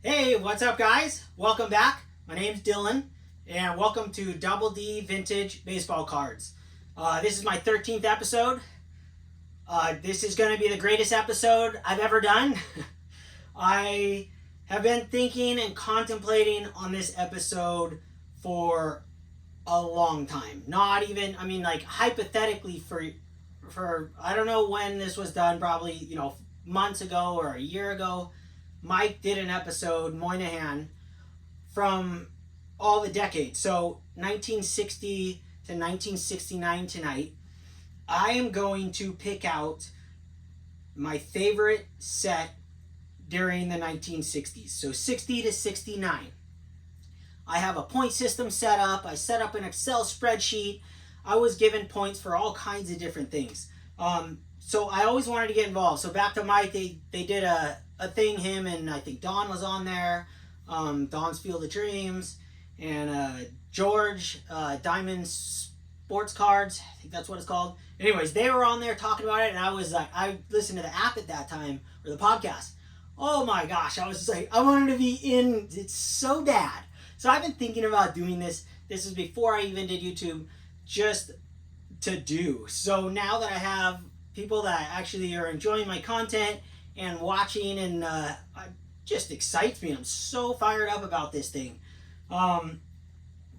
Hey, what's up, guys? Welcome back. My name's Dylan, and welcome to Double D Vintage Baseball Cards. This is my 13th episode. This is going to be the greatest episode I've ever done. I have been thinking and contemplating on this episode for a long time. Not even, like hypothetically for I don't know when this was done, probably, months ago or a year ago. Mike did an episode, Moynihan, from all the decades. So 1960 to 1969 tonight. I am going to pick out my favorite set during the 1960s. So 60 to 69. I have a point system set up. I set up an Excel spreadsheet. I was given points for all kinds of different things. So I always wanted to get involved. So back to Mike, they did a thing, him and I think Don was on there. Don's Field of Dreams. And George, Diamond Sports Cards. I think that's what it's called. Anyways, they were on there talking about it, and I was like, I listened to the app at that time, or the podcast. Oh my gosh, I was just like, I wanted to be in it so bad. So I've been thinking about doing this. This is before I even did YouTube, just to do. So now that I have people that actually are enjoying my content and watching, and it just excites me. I'm so fired up about this thing.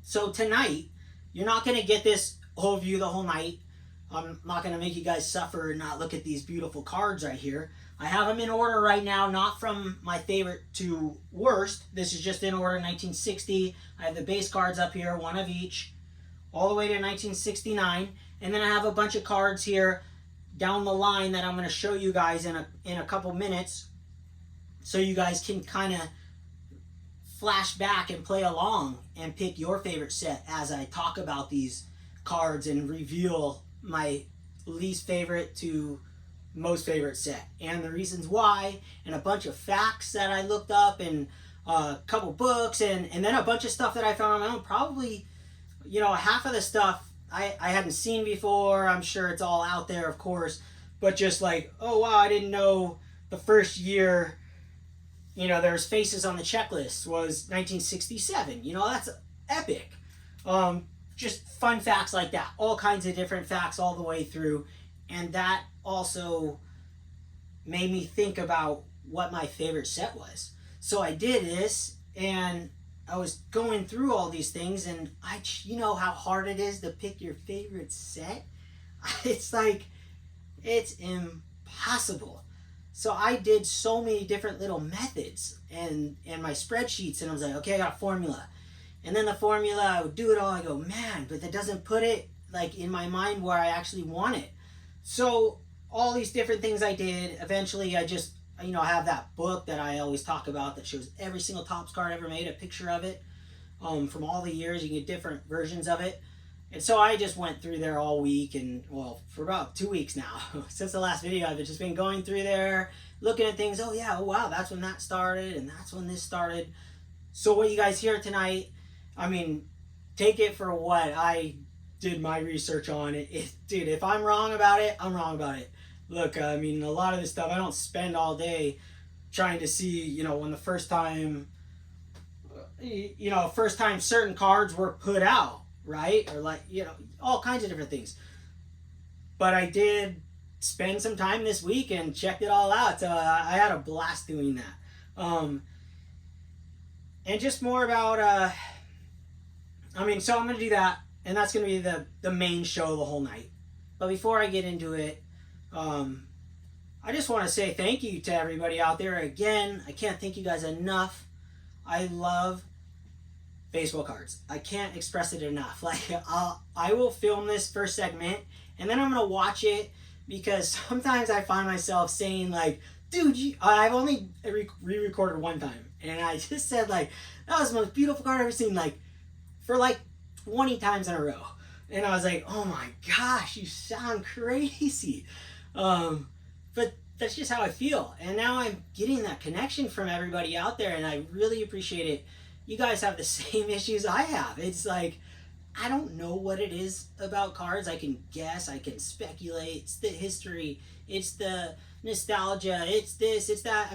So tonight, you're not going to get this whole view the whole night. I'm not going to make you guys suffer and not look at these beautiful cards right here. I have them in order right now, not from my favorite to worst. This is just in order 1960. I have the base cards up here, one of each, all the way to 1969. And then I have a bunch of cards here down the line that I'm going to show you guys in a couple minutes, so you guys can kind of flash back and play along and pick your favorite set as I talk about these cards and reveal my least favorite to most favorite set and the reasons why, and a bunch of facts that I looked up, and a couple books, and then a bunch of stuff that I found on my own. Probably, half of the stuff I hadn't seen before. I'm sure it's all out there, of course, but just like, oh wow, I didn't know the first year, there's faces on the checklist was 1967. That's epic. Just fun facts like that. All kinds of different facts all the way through. And that also made me think about what my favorite set was. So I did this, and I was going through all these things, and you know how hard it is to pick your favorite set? It's like, it's impossible. So I did so many different little methods and my spreadsheets, and I was like, okay, I got a formula. And then the formula, I would do it all. I go, man, but that doesn't put it like in my mind where I actually want it. So all these different things I did, eventually I just, I have that book that I always talk about that shows every single Topps card ever made, a picture of it, from all the years. You can get different versions of it. And so I just went through there all week, and well, for about 2 weeks now. Since the last video, I've just been going through there, looking at things. Oh yeah, oh wow, that's when that started, and that's when this started. So what you guys hear tonight, take it for what I did my research on it. Dude, if I'm wrong about it, I'm wrong about it. Look, a lot of this stuff, I don't spend all day trying to see, when the first time certain cards were put out, right? Or all kinds of different things. But I did spend some time this week and checked it all out. So I had a blast doing that. And just more about, so I'm going to do that. And that's going to be the main show the whole night. But before I get into it, I just want to say thank you to everybody out there. Again, I can't thank you guys enough. I love baseball cards. I can't express it enough. I will film this first segment, and then I'm going to watch it, because sometimes I find myself saying dude, I've only re-recorded one time, and I just said that was the most beautiful card I've ever seen, for 20 times in a row. And I was like, oh my gosh, you sound crazy. But that's just how I feel. And now I'm getting that connection from everybody out there, and I really appreciate it. You guys have the same issues I have. It's I don't know what it is about cards. I can guess, I can speculate. It's the history, it's the nostalgia, it's this, it's that.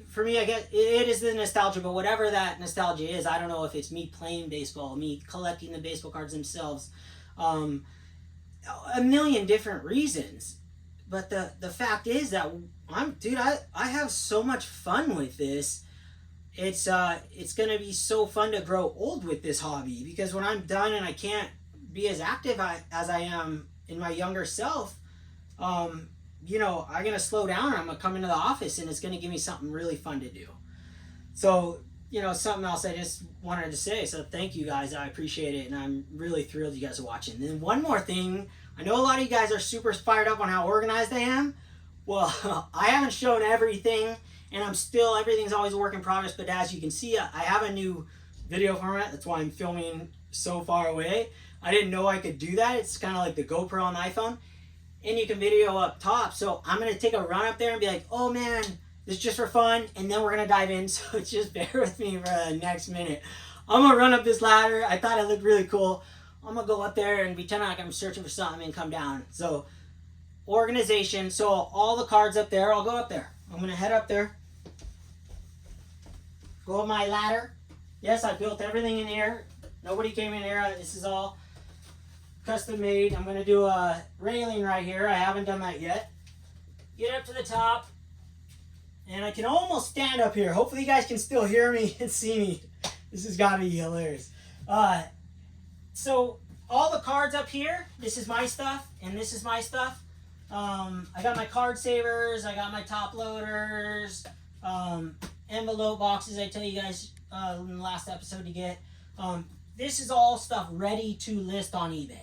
for me, I guess it is the nostalgia, but whatever that nostalgia is, I don't know if it's me playing baseball, me collecting the baseball cards themselves, a million different reasons. But the fact is that I have so much fun with this. It's gonna be so fun to grow old with this hobby, because when I'm done and I can't be as active as I am in my younger self, you know, I'm gonna slow down. I'm gonna come into the office and it's gonna give me something really fun to do. So, you know, something else I just wanted to say. So thank you guys. I appreciate it, and I'm really thrilled you guys are watching. And then one more thing. I know a lot of you guys are super fired up on how organized I am. Well, I haven't shown everything, and everything's always a work in progress. But as you can see, I have a new video format. That's why I'm filming so far away. I didn't know I could do that. It's kind of like the GoPro on the iPhone. And you can video up top. So I'm going to take a run up there and be like, oh man, this is just for fun. And then we're going to dive in. So just bear with me for the next minute. I'm going to run up this ladder. I thought it looked really cool. I'm going to go up there and pretend like I'm searching for something and come down. So organization. So all the cards up there, I'll go up there. I'm going to head up there. Go up my ladder. Yes, I built everything in here. Nobody came in here. This is all custom made. I'm going to do a railing right here. I haven't done that yet. Get up to the top. And I can almost stand up here. Hopefully you guys can still hear me and see me. This has got to be hilarious. So all the cards up here, this is my stuff and this is my stuff. I got my card savers. I got my top loaders. Envelope boxes I tell you guys in the last episode to get. This is all stuff ready to list on eBay.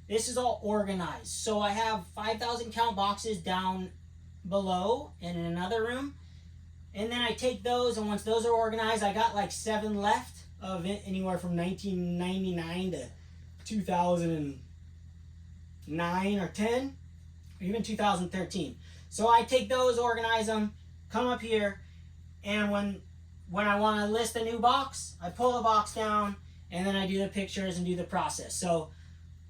This is all organized. So I have 5,000 count boxes down below in another room. And then I take those, and once those are organized, I got like 7 left of it, anywhere from 1999 to 2009 or 10, or even 2013. So I take those, organize them, come up here, and when I want to list a new box, I pull the box down, and then I do the pictures and do the process. So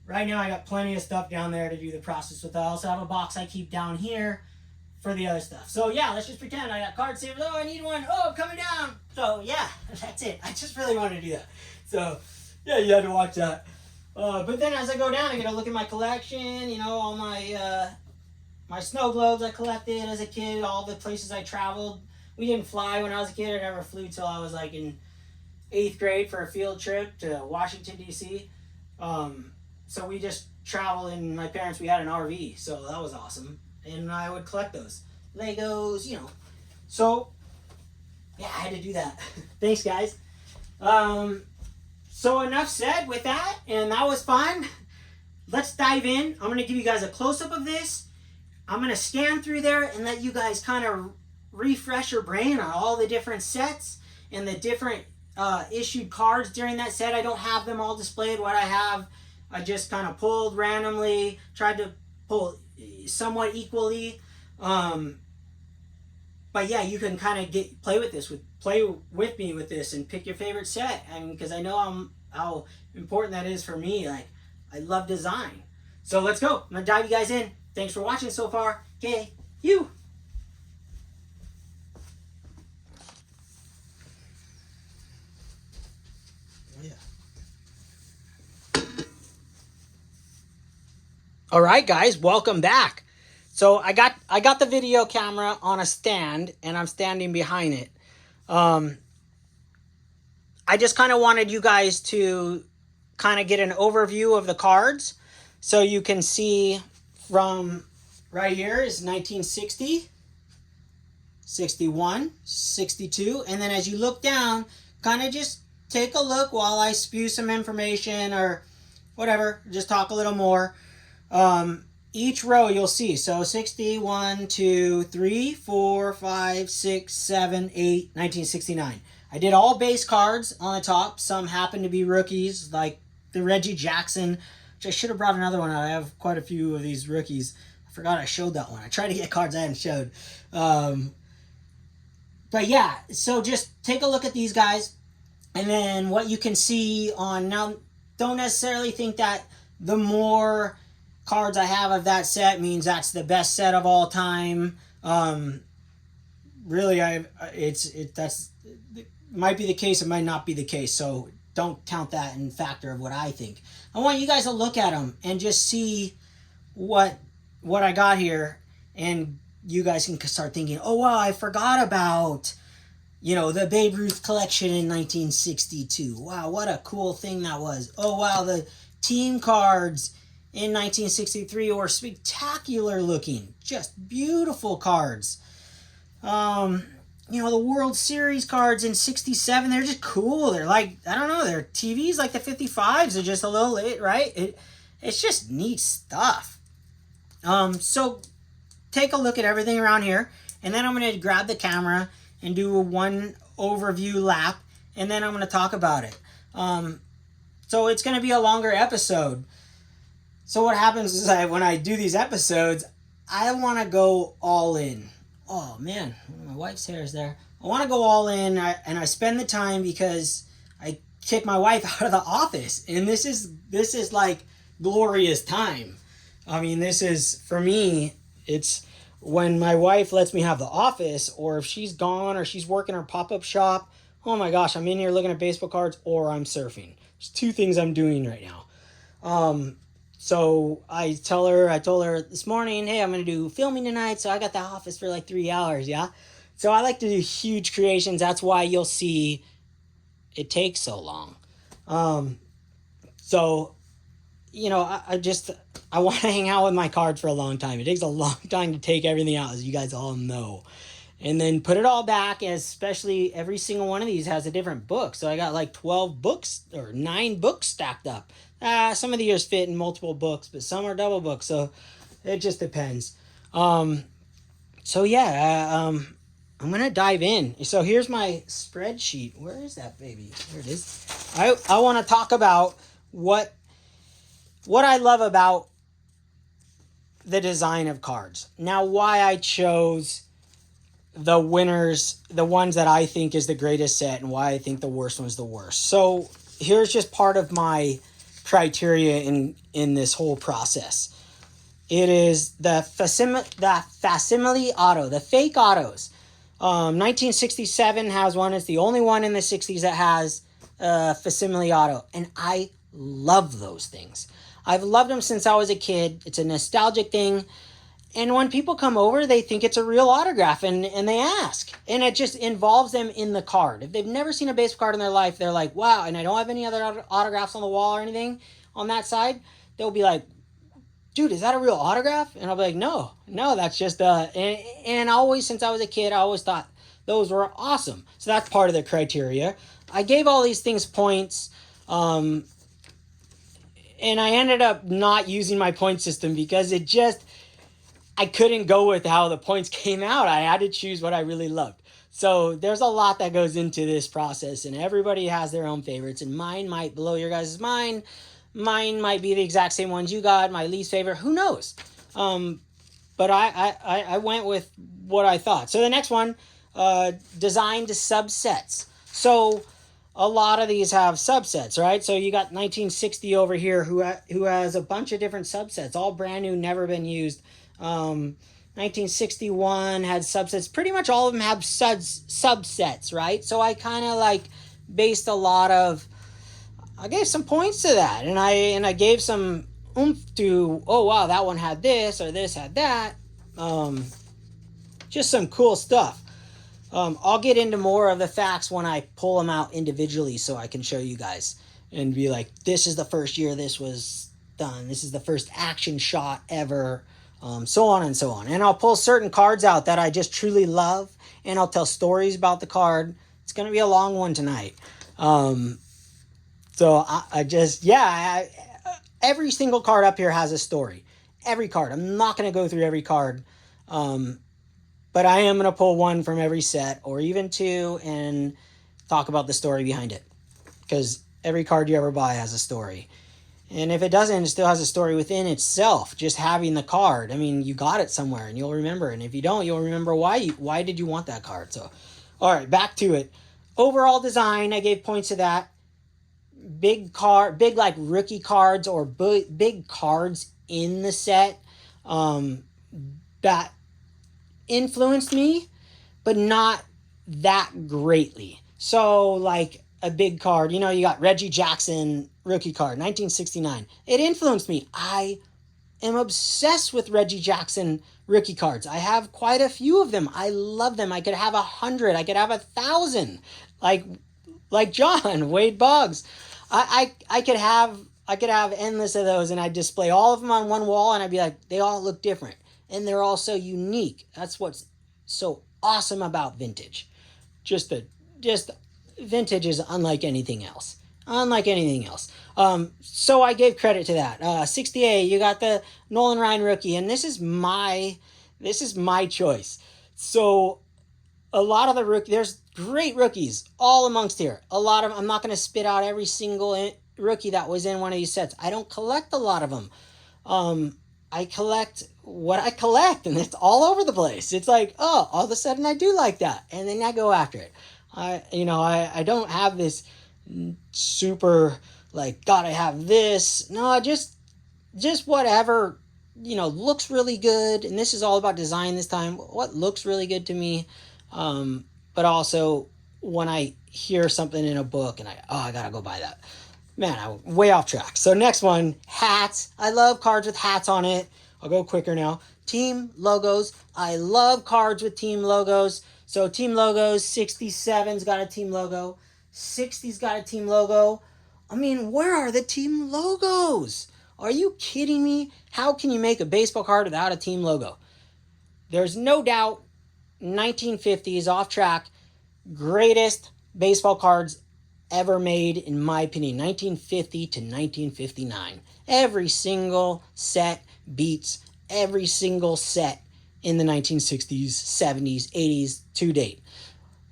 right now I got plenty of stuff down there to do the process with. I also have a box I keep down here for the other stuff. So yeah, let's just pretend I got card savers. Oh, I need one. Oh, coming down. So yeah, that's it. I just really want to do that. So yeah, you had to watch that. But then as I go down, I get to look at my collection. You know, all my my snow globes I collected as a kid. All the places I traveled. We didn't fly when I was a kid. I never flew till I was like in 8th grade for a field trip to Washington, D.C. So we just traveled, and my parents, we had an RV, so that was awesome. And I would collect those. Legos, you know. So, yeah, I had to do that. Thanks, guys. So enough said with that, and that was fun. Let's dive in. I'm going to give you guys a close-up of this. I'm going to scan through there and let you guys kind of refresh your brain on all the different sets and the different issued cards during that set. I don't have them all displayed. What I have, I just kind of pulled randomly, tried to pull somewhat equally. But yeah, you can kind of play with me with this and pick your favorite set. I mean, because I know how important that is for me. Like, I love design. So let's go. I'm gonna dive you guys in. Thanks for watching so far. Okay, you. All right, guys, welcome back. So I got the video camera on a stand, and I'm standing behind it. I just kind of wanted you guys to kind of get an overview of the cards, so you can see from right here is 1960, 61, 62, and then as you look down, kind of just take a look while I spew some information or whatever, just talk a little more. Each row you'll see, so 60, 1, 2, 3, 4, 5, 6, 7, 8, 1969. I did all base cards on the top. Some happen to be rookies, like the Reggie Jackson, which I should have brought another one out. I have quite a few of these rookies. I forgot I showed that one. I tried to get cards I hadn't showed. But yeah, so just take a look at these guys, and then what you can see on, now don't necessarily think that the more cards I have of that set means that's the best set of all time. really, that's might be the case. It might not be the case. So don't count that in factor of what I think. I want you guys to look at them and just see what I got here, and you guys can start thinking, oh wow, I forgot about, the Babe Ruth collection in 1962. Wow, what a cool thing that was. Oh wow, the team cards in 1963 were spectacular looking, just beautiful cards. The World Series cards in 67, they're just cool. They're like, I don't know, they're TVs like the 55s are just a little late, right? It's just neat stuff. So take a look at everything around here, and then I'm going to grab the camera and do a one overview lap, and then I'm going to talk about it. So it's going to be a longer episode. So what happens is when I do these episodes, I want to go all in. Oh man, my wife's hair is there. I want to go all in, and I spend the time because I kick my wife out of the office, and this is like glorious time. I mean, this is, for me, it's when my wife lets me have the office, or if she's gone or she's working her pop-up shop. Oh my gosh, I'm in here looking at baseball cards, or I'm surfing. There's two things I'm doing right now. So I told her this morning, hey, I'm going to do filming tonight. So I got the office for like 3 hours. Yeah. So I like to do huge creations. That's why you'll see it takes so long. I want to hang out with my cards for a long time. It takes a long time to take everything out, as you guys all know, and then put it all back, especially every single one of these has a different book. So I got like 12 books or 9 books stacked up. Some of the years fit in multiple books, but some are double books. So it just depends. I'm going to dive in. So here's my spreadsheet. Where is that baby? There it is. I want to talk about what I love about the design of cards. Now, why I chose the winners, the ones that I think is the greatest set, and why I think the worst one's the worst. So here's just part of my criteria in this whole process. It is the facsimile auto, the fake autos. 1967 has one. It's the only one in the 60s that has facsimile auto, and I love those things. I've loved them since I was a kid. It's a nostalgic thing. And when people come over, they think it's a real autograph, and they ask. And it just involves them in the card. If they've never seen a baseball card in their life, they're like, wow, and I don't have any other autographs on the wall or anything on that side. They'll be like, dude, is that a real autograph? And I'll be like, no, that's just and always, since I was a kid, I always thought those were awesome. So that's part of the criteria. I gave all these things points. And I ended up not using my point system because I couldn't go with how the points came out. I had to choose what I really loved. So there's a lot that goes into this process, and everybody has their own favorites, and mine might blow your guys' mind. Mine might be the exact same ones you got. My least favorite, who knows? But I went with what I thought. So the next one, designed subsets. So a lot of these have subsets, right? So you got 1960 over here who has a bunch of different subsets, all brand new, never been used. 1961 had subsets. Pretty much all of them have subsets, right? So I kind of based a lot of, I gave some points to that, and I gave some oomph to, oh wow, that one had this, or this had that. Just some cool stuff. I'll get into more of the facts when I pull them out individually, so I can show you guys and be like, this is the first year this was done. This is the first action shot ever. So on and so on. And I'll pull certain cards out that I just truly love, and I'll tell stories about the card. It's going to be a long one tonight. Every single card up here has a story. Every card. I'm not going to go through every card. But I am going to pull one from every set, or even two, and talk about the story behind it. Because every card you ever buy has a story. And if it doesn't, it still has a story within itself. Just having the card. I mean, you got it somewhere and you'll remember. And if you don't, you'll remember why did you want that card. So, all right, back to it. Overall design, I gave points to that. Big rookie cards, or big cards in the set that influenced me. but not that greatly. So like a big card, you got Reggie Jackson rookie card, 1969. It influenced me. I am obsessed with Reggie Jackson rookie cards. I have quite a few of them. I love them. I could have 100. I could have 1,000. Like John Wade Boggs. I could have endless of those, and I'd display all of them on one wall, and I'd be like, they all look different, and they're all so unique. That's what's so awesome about vintage. Just vintage is unlike anything else. So I gave credit to that. 68, you got the Nolan Rein rookie, and this is my choice. So a lot of the there's great rookies all amongst here. A lot of, I'm not going to spit out every single rookie that was in one of these sets. I don't collect a lot of them. I collect what I collect, and it's all over the place. It's like, oh, all of a sudden I do like that, and then I go after it. I don't have this super like, gotta have this. No, just whatever, looks really good. And this is all about design this time. What looks really good to me. But also when I hear something in a book and I gotta go buy that. Man, I'm way off track. So next one, hats. I love cards with hats on it. I'll go quicker now. Team logos. I love cards with team logos. So team logos, 67's got a team logo. 60's got a team logo. I mean, where are the team logos? Are you kidding me? How can you make a baseball card without a team logo? There's no doubt 1950s, off track, greatest baseball cards ever made, in my opinion. 1950 to 1959. Every single set beats every single set in the 1960s, 70s, 80s to date.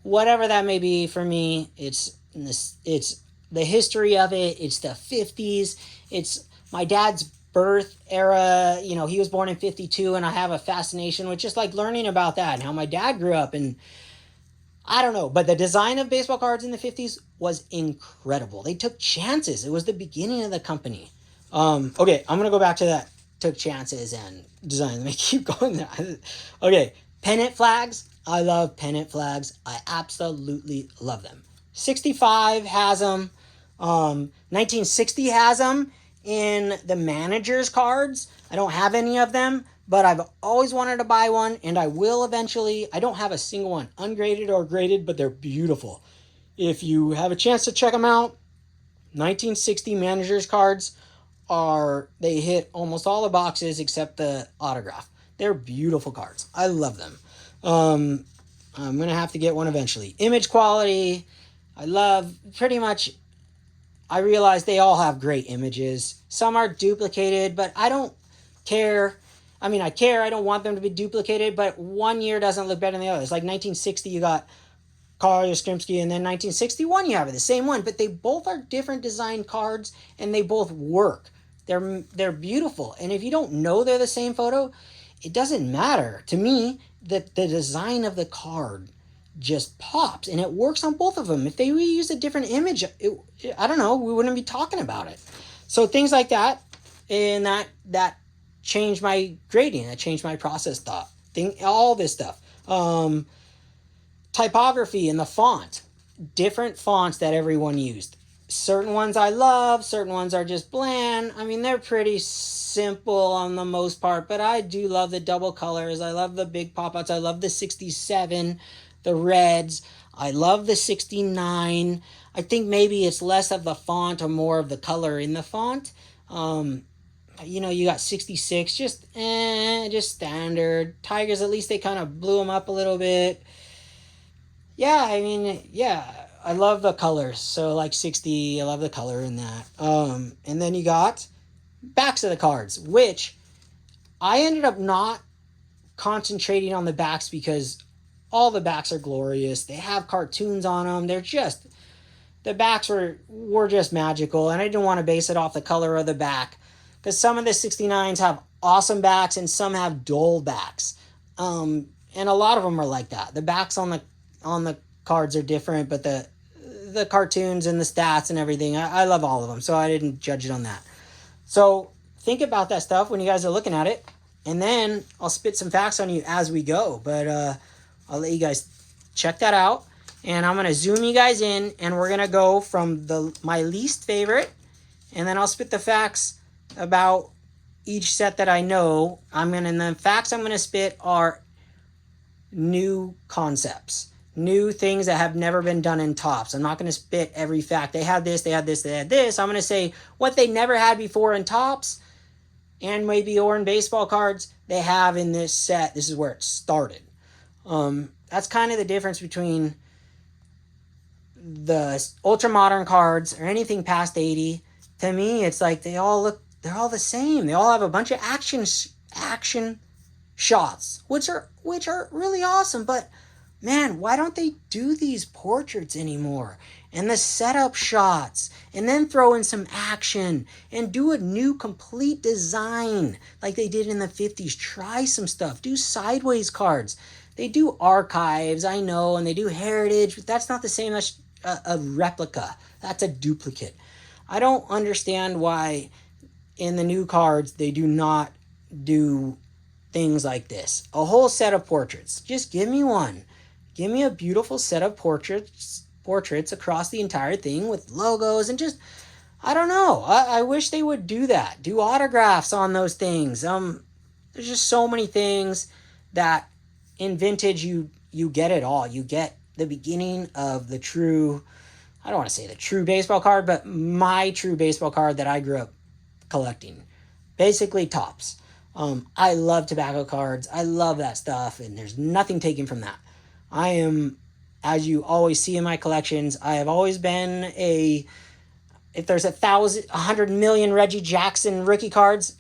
Whatever that may be for me, it's the history of it. It's the 50s. It's my dad's birth era. He was born in 52, and I have a fascination with just like learning about that and how my dad grew up. And I don't know, but the design of baseball cards in the 50s was incredible. They took chances. It was the beginning of the company. Okay, I'm going to go back to that. Took chances and design. Let me keep going there. Okay, Pennant Flags. I love Pennant Flags. I absolutely love them. 65 has them. 1960 has them in the manager's cards. I don't have any of them, but I've always wanted to buy one, and I will eventually. I don't have a single one, ungraded or graded, but they're beautiful. If you have a chance to check them out, 1960 manager's cards they hit almost all the boxes except the autograph. They're beautiful cards. I love them. I'm going to have to get one eventually. Image quality, I love pretty much. I realize they all have great images. Some are duplicated, but I don't care. I mean, I care. I don't want them to be duplicated, but one year doesn't look better than the other. It's like 1960, you got Carl Yastrzemski, and then 1961, you have the same one, but they both are different design cards, and they both work. They're beautiful, and if you don't know they're the same photo, it doesn't matter. To me, the design of the card just pops, and it works on both of them. If they reuse a different image, I don't know, we wouldn't be talking about it. So things like that, and that changed my grading. That changed my process thought. All this stuff. Typography and the font. Different fonts that everyone used. Certain ones I love, certain ones are just bland. I mean, they're pretty simple on the most part, but I do love the double colors. I love the big pop-outs. I love the 67, the reds. I love the 69. I think maybe it's less of the font or more of the color in the font. You got 66, just standard. Tigers, at least they kind of blew them up a little bit. I love the colors. So like 60, I love the color in that. And then you got backs of the cards, which I ended up not concentrating on the backs because all the backs are glorious. They have cartoons on them. The backs were just magical, and I didn't want to base it off the color of the back because some of the 69s have awesome backs and some have dull backs. And a lot of them are like that. The backs on the cards are different, but the cartoons and the stats and everything, I love all of them, so I didn't judge it on that. So think about that stuff when you guys are looking at it, and then I'll spit some facts on you as we go, but I'll let you guys check that out. And I'm going to zoom you guys in, and we're going to go from my least favorite, and then I'll spit the facts about each set that I know. And the facts I'm going to spit are new concepts, new things that have never been done in Topps. I'm not going to spit every fact. They had this, they had this, they had this. I'm going to say what they never had before in Topps, and maybe or in baseball cards, they have in this set. This is where it started. That's kind of the difference between the ultra modern cards or anything past 80. To me, it's like they're all the same. They all have a bunch of action shots, which are really awesome. But man, why don't they do these portraits anymore? And the setup shots, and then throw in some action and do a new complete design like they did in the 50s. Try some stuff. Do sideways cards. They do archives, I know, and they do heritage, but that's not the same. That's a replica. That's a duplicate. I don't understand why in the new cards they do not do things like this. A whole set of portraits. Just give me one. Give me a beautiful set of portraits across the entire thing with logos and just, I don't know. I wish they would do that. Do autographs on those things. There's just so many things that in vintage you get it all. You get the beginning of the true, I don't want to say the true baseball card, but my true baseball card that I grew up collecting. Basically Topps. I love tobacco cards. I love that stuff, and there's nothing taken from that. I am, as you always see in my collections, I have always been if there's 100 million Reggie Jackson rookie cards,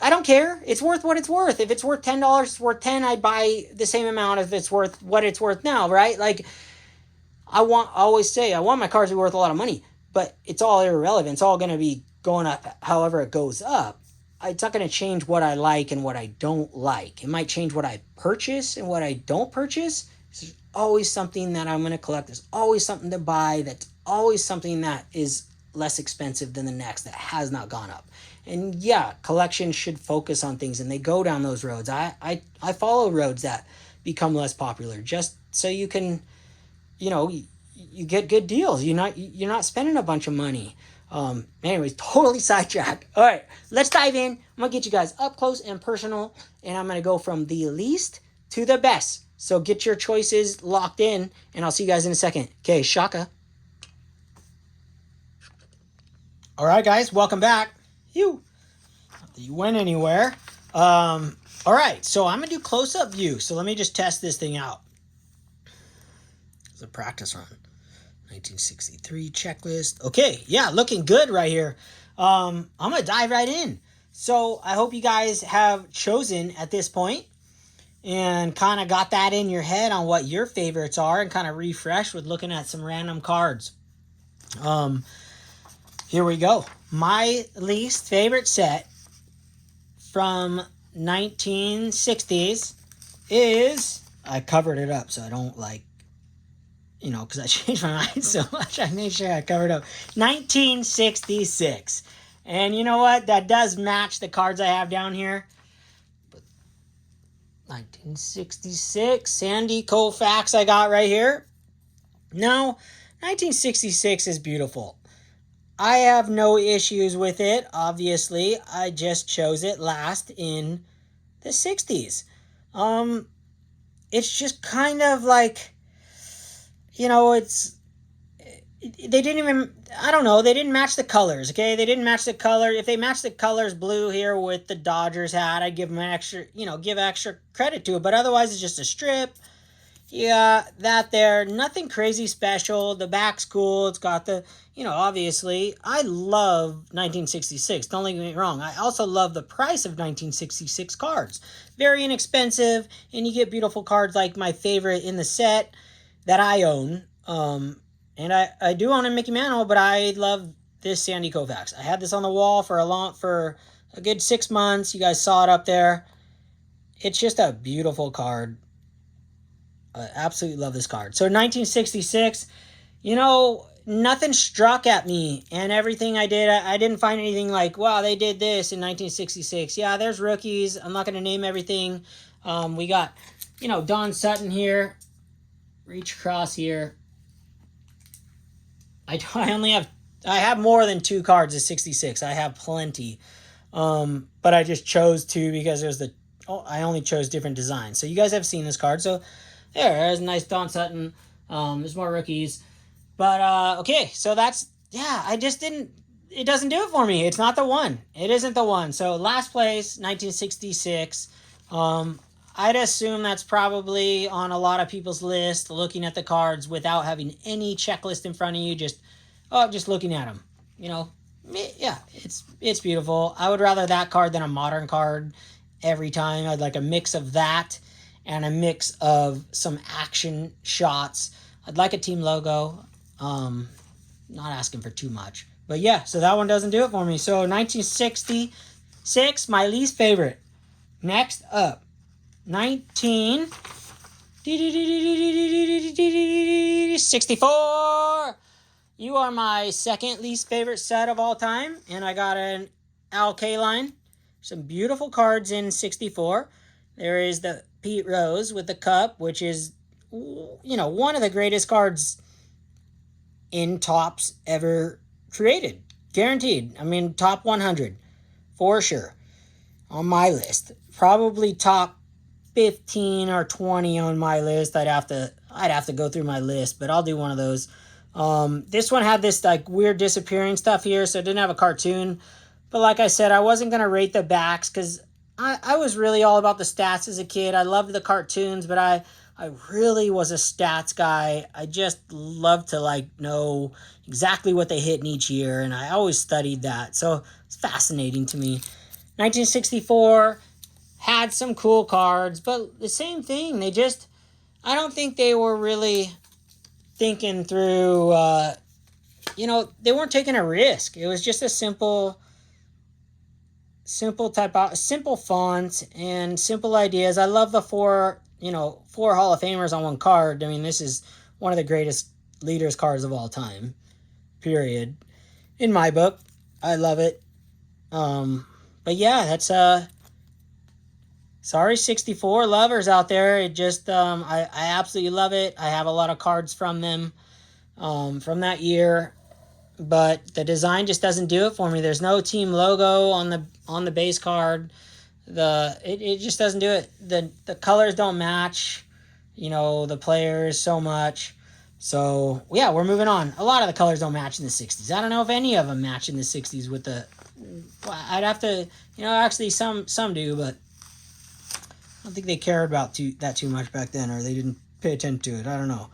I don't care. It's worth what it's worth. If it's worth $10, it's worth 10. I'd buy the same amount if it's worth what it's worth now, right? Like, I always say I want my cards to be worth a lot of money, but it's all irrelevant. It's all going to be going up however it goes up. It's not going to change what I like and what I don't like. It might change what I purchase and what I don't purchase. There's always something that I'm going to collect. There's always something to buy. That's always something that is less expensive than the next that has not gone up. And yeah, collections should focus on things, and they go down those roads. I follow roads that become less popular just so you can, you get good deals. You're not spending a bunch of money. Anyways, totally sidetracked. All right, let's dive in. I'm gonna get you guys up close and personal, and I'm gonna go from the least to the best. So get your choices locked in, and I'll see you guys in a second. Okay, shaka. All right, guys, welcome back. You went anywhere. All right, so I'm gonna do close-up view. So let me just test this thing out. It's a practice run. 1963 checklist. Okay, yeah, looking good right here. I'm gonna dive right in. So I hope you guys have chosen at this point and kind of got that in your head on what your favorites are, and kind of refreshed with looking at some random cards. Here we go. My least favorite set from 1960s is, I covered it up so I don't because I changed my mind so much. I made sure I covered up. 1966. And you know what? That does match the cards I have down here. 1966. Sandy Colfax I got right here. Now, 1966 is beautiful. I have no issues with it, obviously. I just chose it last in the 60s. It's just kind of like, they didn't even, I don't know, they didn't match the colors, okay? They didn't match the color. If they matched the colors blue here with the Dodgers hat, I'd give them an extra, give extra credit to it. But otherwise, it's just a strip. Yeah, that there. Nothing crazy special. The back's cool. It's got the, obviously, I love 1966. Don't get me wrong. I also love the price of 1966 cards. Very inexpensive, and you get beautiful cards like my favorite in the set that I own. And I do own a Mickey Mantle, but I love this Sandy Colfax. I had this on the wall for a good 6 months. You guys saw it up there. It's just a beautiful card. I absolutely love this card. So 1966, nothing struck at me, and everything I did, I didn't find anything like, wow, they did this in 1966. Yeah, there's rookies. I'm not going to name everything. We got, Don Sutton here. reach across here. I have more than 2 cards of 66. I have plenty. But I just chose 2 because I only chose different designs. So you guys have seen this card. So there's a nice Don Sutton. There's more rookies. But, okay. So it doesn't do it for me. It's not the one. It isn't the one. So last place, 1966. I'd assume that's probably on a lot of people's list, looking at the cards without having any checklist in front of you, just looking at them. Yeah, it's beautiful. I would rather that card than a modern card every time. I'd like a mix of that and a mix of some action shots. I'd like a team logo. Not asking for too much. But yeah, so that one doesn't do it for me. So 1966, my least favorite. Next up. 1964. You are my second least favorite set of all time, and I got an Al Kaline. Some beautiful cards in 64. There is the Pete Rose with the cup, which is, one of the greatest cards in Topps ever created. Guaranteed. I mean, top 100 for sure on my list. Probably top 15 or 20 on my list. I'd have to go through my list, but I'll do one of those. This one had this like weird disappearing stuff here, so it didn't have a cartoon. But like I said, I wasn't going to rate the backs because I was really all about the stats as a kid. I loved the cartoons, but I really was a stats guy. I just loved to know exactly what they hit in each year, and I always studied that. So it's fascinating to me. 1964 had some cool cards, but the same thing. I don't think they were really thinking through, they weren't taking a risk. It was just a simple font and simple ideas. I love the 4 Hall of Famers on one card. I mean, this is one of the greatest leaders cards of all time, period. In my book, I love it. But yeah, that's, sorry, 64 lovers out there. It just, I absolutely love it. I have a lot of cards from them, from that year, but the design just doesn't do it for me. There's no team logo on the base card. It just doesn't do it. The colors don't match, the players so much. So yeah, we're moving on. A lot of the colors don't match in the 60s. I don't know if any of them match in the 60s with I'd have to, actually some do, but I don't think they cared about that too much back then, or they didn't pay attention to it. I don't know.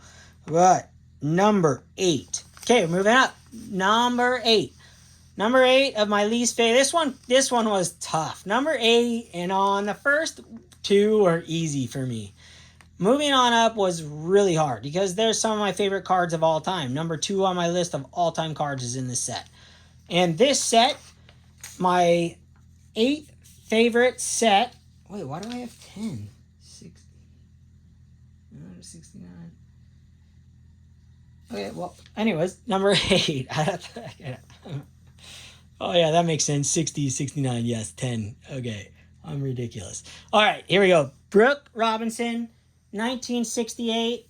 But number 8. Okay, moving up. Number 8. Number 8 of my least favorite. This one was tough. Number 8, and on the first 2 are easy for me. Moving on up was really hard because there's some of my favorite cards of all time. Number 2 on my list of all-time cards is in this set. And this set, my 8th favorite set. Wait, why do I have 10? 60. 69. Okay, well, anyways, number 8. Oh, yeah, that makes sense. 60, 69, yes, 10. Okay, I'm ridiculous. All right, here we go. Brooke Robinson, 1968.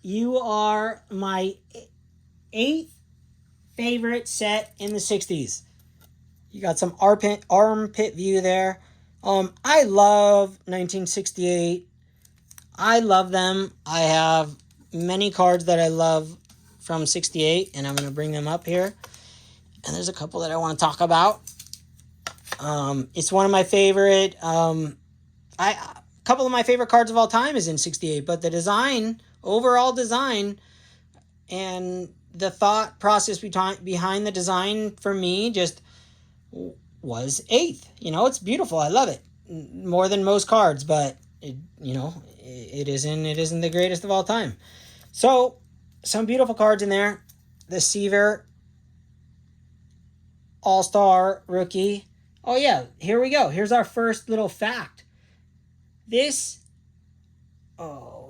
You are my 8th favorite set in the 60s. You got some armpit view there. I love 1968. I love them. I have many cards that I love from 68, and I'm going to bring them up here. And there's a couple that I want to talk about. It's one of my favorite. A couple of my favorite cards of all time is in 68, but the overall design, and the thought process behind the design for me just was 8th. It's beautiful. I love it more than most cards, but it isn't the greatest of all time. So some beautiful cards in there. The Seaver All-Star rookie. Oh yeah, here we go. Here's our first little fact. This,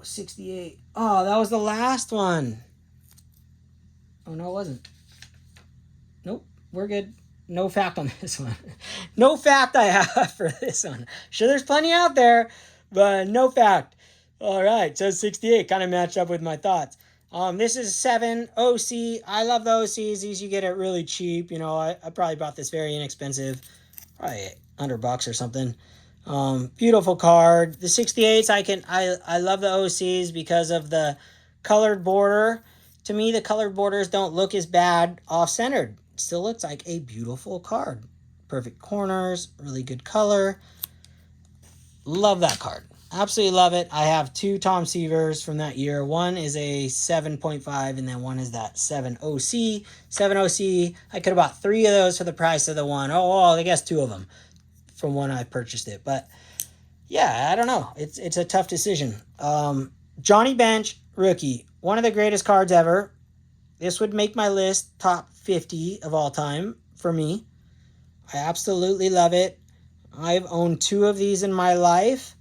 68. Oh, that was the last one. Oh no, it wasn't. Nope, we're good. No fact on this one. No fact I have for this one. Sure, there's plenty out there, but no fact. All right, so 68 kind of matched up with my thoughts. This is 7 OC. I love the OCs. These you get it really cheap. You know, I probably bought this very inexpensive, probably $100 or something. Beautiful card. The 68s, I love the OCs because of the colored border. To me, the colored borders don't look as bad off-centered. It still looks like a beautiful card. Perfect corners, really good color. Love that card. Absolutely love it. I have 2 Tom Seavers from that year. One is a 7.5 and then one is that 7 OC. 7 OC, I could have bought 3 of those for the price of the one. Oh, well, I guess 2 of them from when I purchased it. But yeah, I don't know. It's a tough decision. Johnny Bench, rookie. One of the greatest cards ever. This would make my list top 50 of all time for me. I absolutely love it. I've owned 2 of these in my life.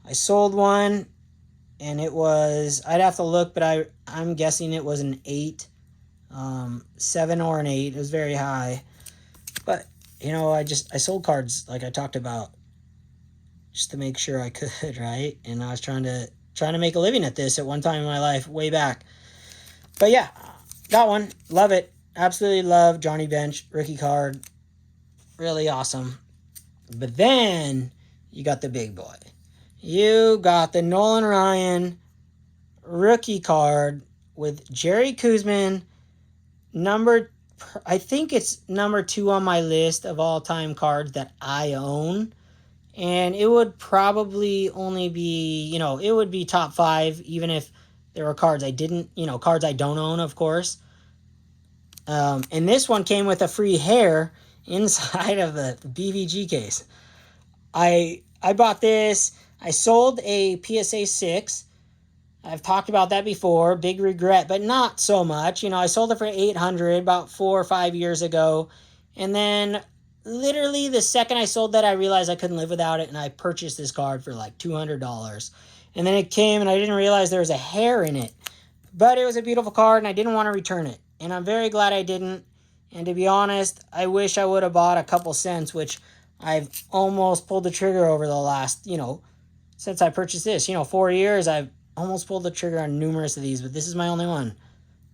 I sold one, and it was, I'd have to look, but I'm guessing it was an 8, 7 or an 8. It was very high. But, you know, I sold cards like I talked about just to make sure I could, right? And I was trying to make a living at this at one time in my life, way back. But yeah, that one, love it. Absolutely love Johnny Bench, rookie card. Really awesome. But then you got the big boy. You got the Nolan Ryan rookie card with Jerry Kuzman, I think it's number 2 on my list of all-time cards that I own. And it would probably only be, you know, it would be top 5, even if there were cards I didn't, you know, cards I don't own, of course. And this one came with a free hair inside of the BVG case. I bought this. I sold a PSA 6. I've talked about that before. Big regret, but not so much. You know, I sold it for $800 about 4 or 5 years ago. And then literally the second I sold that, I realized I couldn't live without it. And I purchased this card for like $200. And then it came and I didn't realize there was a hair in it. But it was a beautiful card and I didn't want to return it. And I'm very glad I didn't. And to be honest, I wish I would have bought a couple cents, which I've almost pulled the trigger over the last, you know, since I purchased this. You know, 4 years, I've almost pulled the trigger on numerous of these, but this is my only one.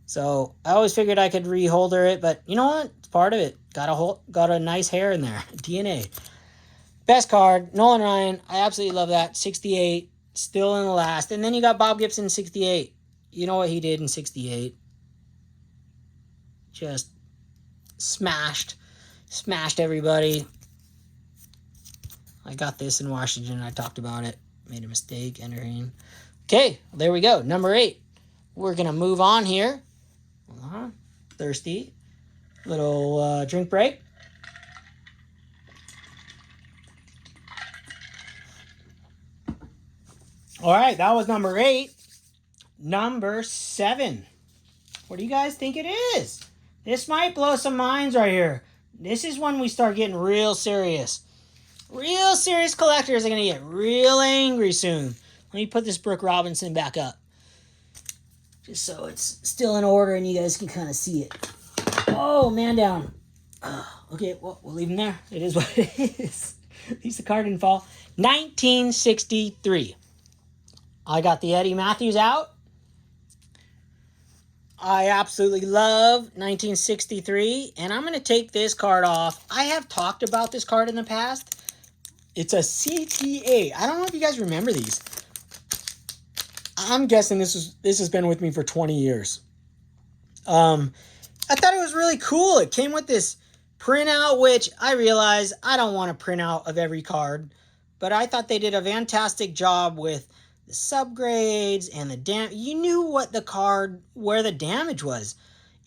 So I always figured I could reholder it, but you know what? It's part of it. Got a nice hair in there. DNA. Best card, Nolan Ryan. I absolutely love that. 68, still in the last. And then you got Bob Gibson, 68. You know what he did in 68? Just smashed everybody. I got this in Washington. I talked about it. Made a mistake entering. Okay, there we go. Number 8. We're going to move on here. Thirsty. Little drink break. All right, that was number 8. Number 7. What do you guys think it is? This might blow some minds right here. This is when we start getting real serious. Real serious collectors are going to get real angry soon. Let me put this Brooke Robinson back up. Just so it's still in order and you guys can kind of see it. Oh, man down. Okay, well, we'll leave him there. It is what it is. At least the card didn't fall. 1963. I got the Eddie Matthews out. I absolutely love 1963, and I'm going to take this card off. I have talked about this card in the past. It's a CTA. I don't know if you guys remember these. I'm guessing this has been with me for 20 years. I thought it was really cool. It came with this printout, which I realize I don't want a printout of every card, but I thought they did a fantastic job with the subgrades and the you knew what the card, where the damage was.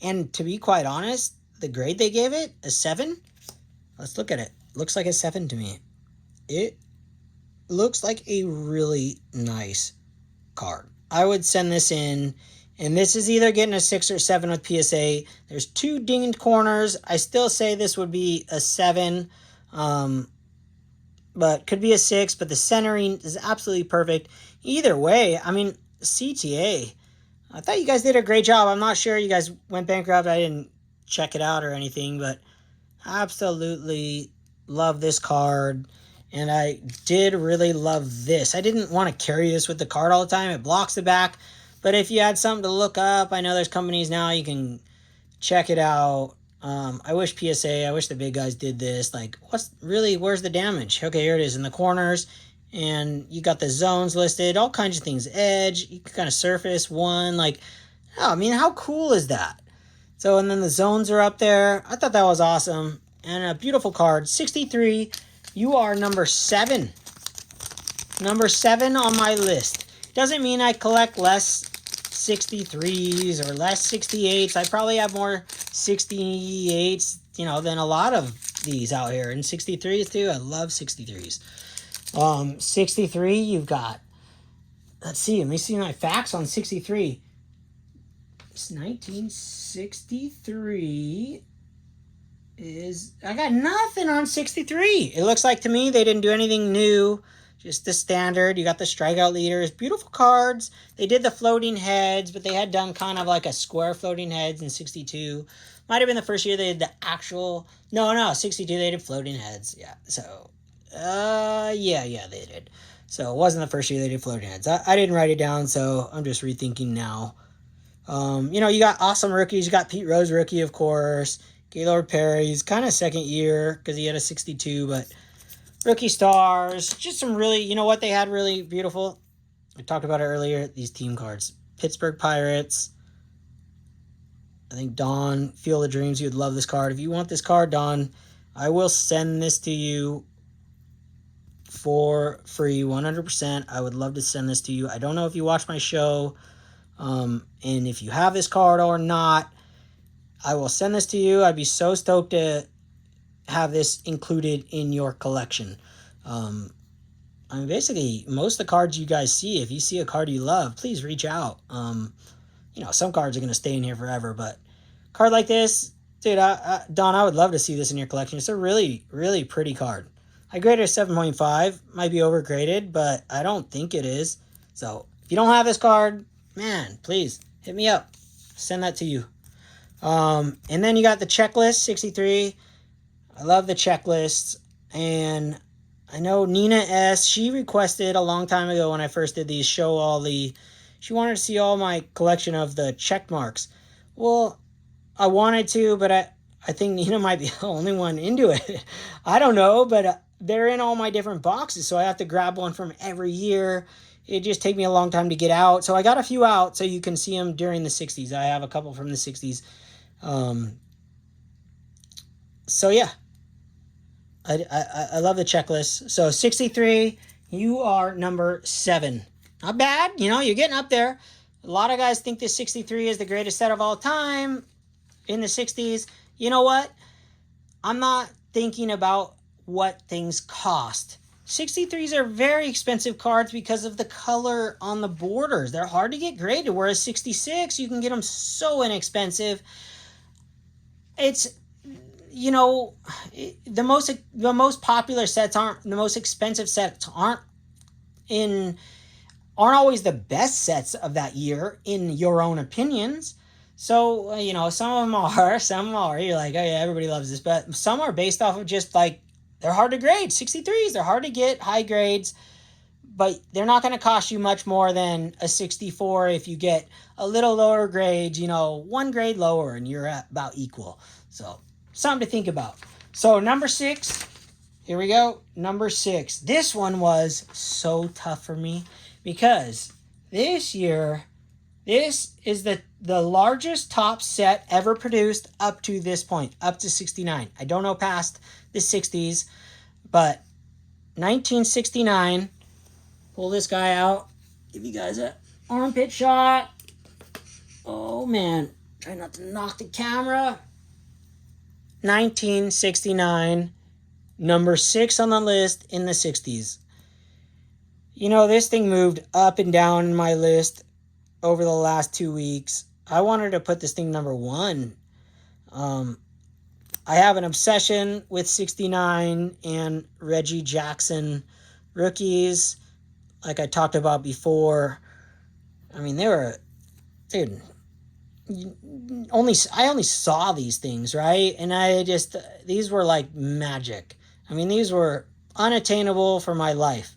And to be quite honest, the grade they gave it, a 7. Let's look at it. Looks like a 7 to me. It looks like a really nice card. I would send this in, and this is either getting a 6 or 7 with PSA. There's 2 dinged corners. I still say this would be a 7, but could be a 6, but the centering is absolutely perfect. Either way, I mean, CTA, I thought you guys did a great job. I'm not sure you guys went bankrupt. I didn't check it out or anything, but absolutely love this card. And I did really love this. I didn't want to carry this with the card all the time. It blocks the back. But if you had something to look up, I know there's companies now you can check it out. I wish I wish the big guys did this. Like, where's the damage? Okay, here it is in the corners. And you got the zones listed, all kinds of things. Edge, you can kind of surface one. Like, oh, I mean, how cool is that? So, and then the zones are up there. I thought that was awesome. And a beautiful card. 63. You are number 7. Number 7 on my list. Doesn't mean I collect less 63s or less 68s. I probably have more 68s, than a lot of these out here. And 63s too. I love 63s. 63, you've got, let me see my facts on 63. It's 1963 I got nothing on 63. It looks like to me they didn't do anything new, just the standard. You got the strikeout leaders, beautiful cards. They did the floating heads, but they had done kind of like a square floating heads in 62. Might have been the first year they did the actual, no, 62 they did floating heads, yeah, so. Yeah, they did. So it wasn't the first year they did floating heads. I didn't write it down, so I'm just rethinking now. You got awesome rookies. You got Pete Rose rookie, of course. Gaylord Perry's kind of second year because he had a 62, but rookie stars. Just some really, what they had really beautiful? I talked about it earlier, these team cards. Pittsburgh Pirates. I think Don, Field of Dreams, you would love this card. If you want this card, Don, I will send this to you for free, 100%. I would love to send this to you. I don't know if you watch my show, and if you have this card or not, I will send this to you. I'd be so stoked to have this included in your collection. Basically, most of the cards you guys see, if you see a card you love, please reach out. Some cards are going to stay in here forever, but a card like this, dude, Don, I would love to see this in your collection. It's a really, really pretty card. I graded a 7.5. Might be overgraded, but I don't think it is. So if you don't have this card, man, please hit me up. Send that to you. And then you got the checklist, 63. I love the checklists. And I know Nina S., she requested a long time ago when I first did these, she wanted to see all my collection of the check marks. Well, I wanted to, but I think Nina might be the only one into it. I don't know, but they're in all my different boxes, so I have to grab one from every year. It just take me a long time to get out. So I got a few out so you can see them during the 60s. I have a couple from the 60s. So yeah, I love the checklist. So 63, you are number 7. Not bad, you're getting up there. A lot of guys think this 63 is the greatest set of all time in the 60s. You know what? I'm not thinking about what things cost. 63s are very expensive cards because of the color on the borders. They're hard to get graded, whereas 66, you can get them so inexpensive. It's, the most popular sets aren't, the most expensive sets aren't always the best sets of that year in your own opinions. So, some of them are, you're like, oh yeah, everybody loves this, but some are based off of just like, they're hard to grade. 63s, they're hard to get high grades, but they're not going to cost you much more than a 64 if you get a little lower grades, 1 grade lower and you're at about equal. So, something to think about. So, number 6, here we go. Number 6. This one was so tough for me because this year, this is the largest top set ever produced up to this point, up to 69. I don't know past the 60s, but 1969, pull this guy out, give you guys an armpit shot. Oh man, try not to knock the camera. 1969, number 6 on the list in the 60s. This thing moved up and down in my list over the last 2 weeks. I wanted to put this thing number 1. I have an obsession with 69 and Reggie Jackson rookies, like I talked about before. I mean, they were, dude, I only saw these things, right? And these were like magic. I mean, these were unattainable for my life.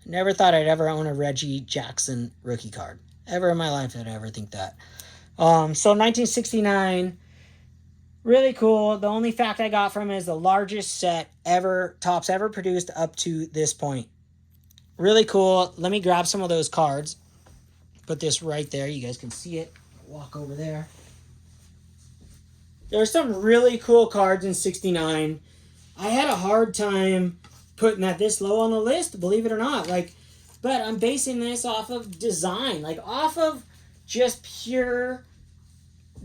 Never thought I'd ever own a Reggie Jackson rookie card. Ever in my life did I ever think that. So 1969, really cool. The only fact I got from it is the largest set ever, Topps ever produced up to this point. Really cool. Let me grab some of those cards. Put this right there. You guys can see it. Walk over there. There's some really cool cards in 69. I had a hard time putting that this low on the list, believe it or not. But I'm basing this off of design. Off of just pure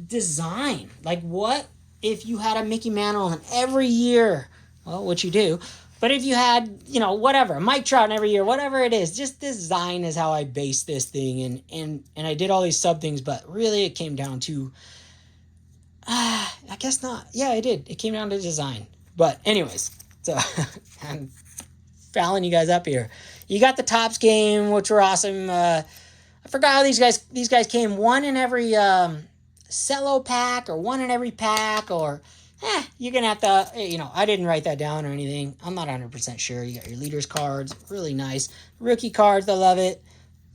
design. What if you had a Mickey Mantle in every year? Well, what you do. But if you had, whatever, Mike Trout in every year, whatever it is, just design is how I base this thing. And I did all these sub things, but really it came down to, I guess not. Yeah, I did. It came down to design. But anyways, so I'm fouling you guys up here. You got the Topps game, which were awesome. I forgot how these guys came. One in every cello pack or one in every pack or... you're going to have to, I didn't write that down or anything. I'm not 100% sure. You got your leaders cards. Really nice. Rookie cards. I love it.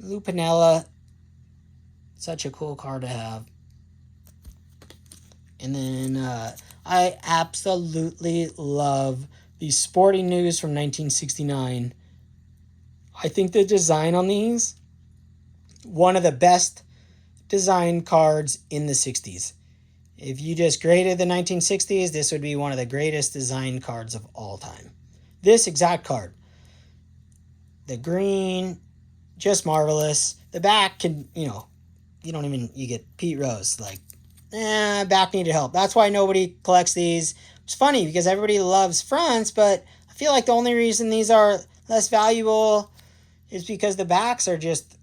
Lou Piniella. Such a cool card to have. And then I absolutely love the Sporting News from 1969. I think the design on these, one of the best design cards in the 60s. If you just graded the 1960s, this would be one of the greatest design cards of all time. This exact card. The green, just marvelous. The back can, you get Pete Rose. Back needed help. That's why nobody collects these. It's funny because everybody loves fronts, but I feel like the only reason these are less valuable is because the backs are just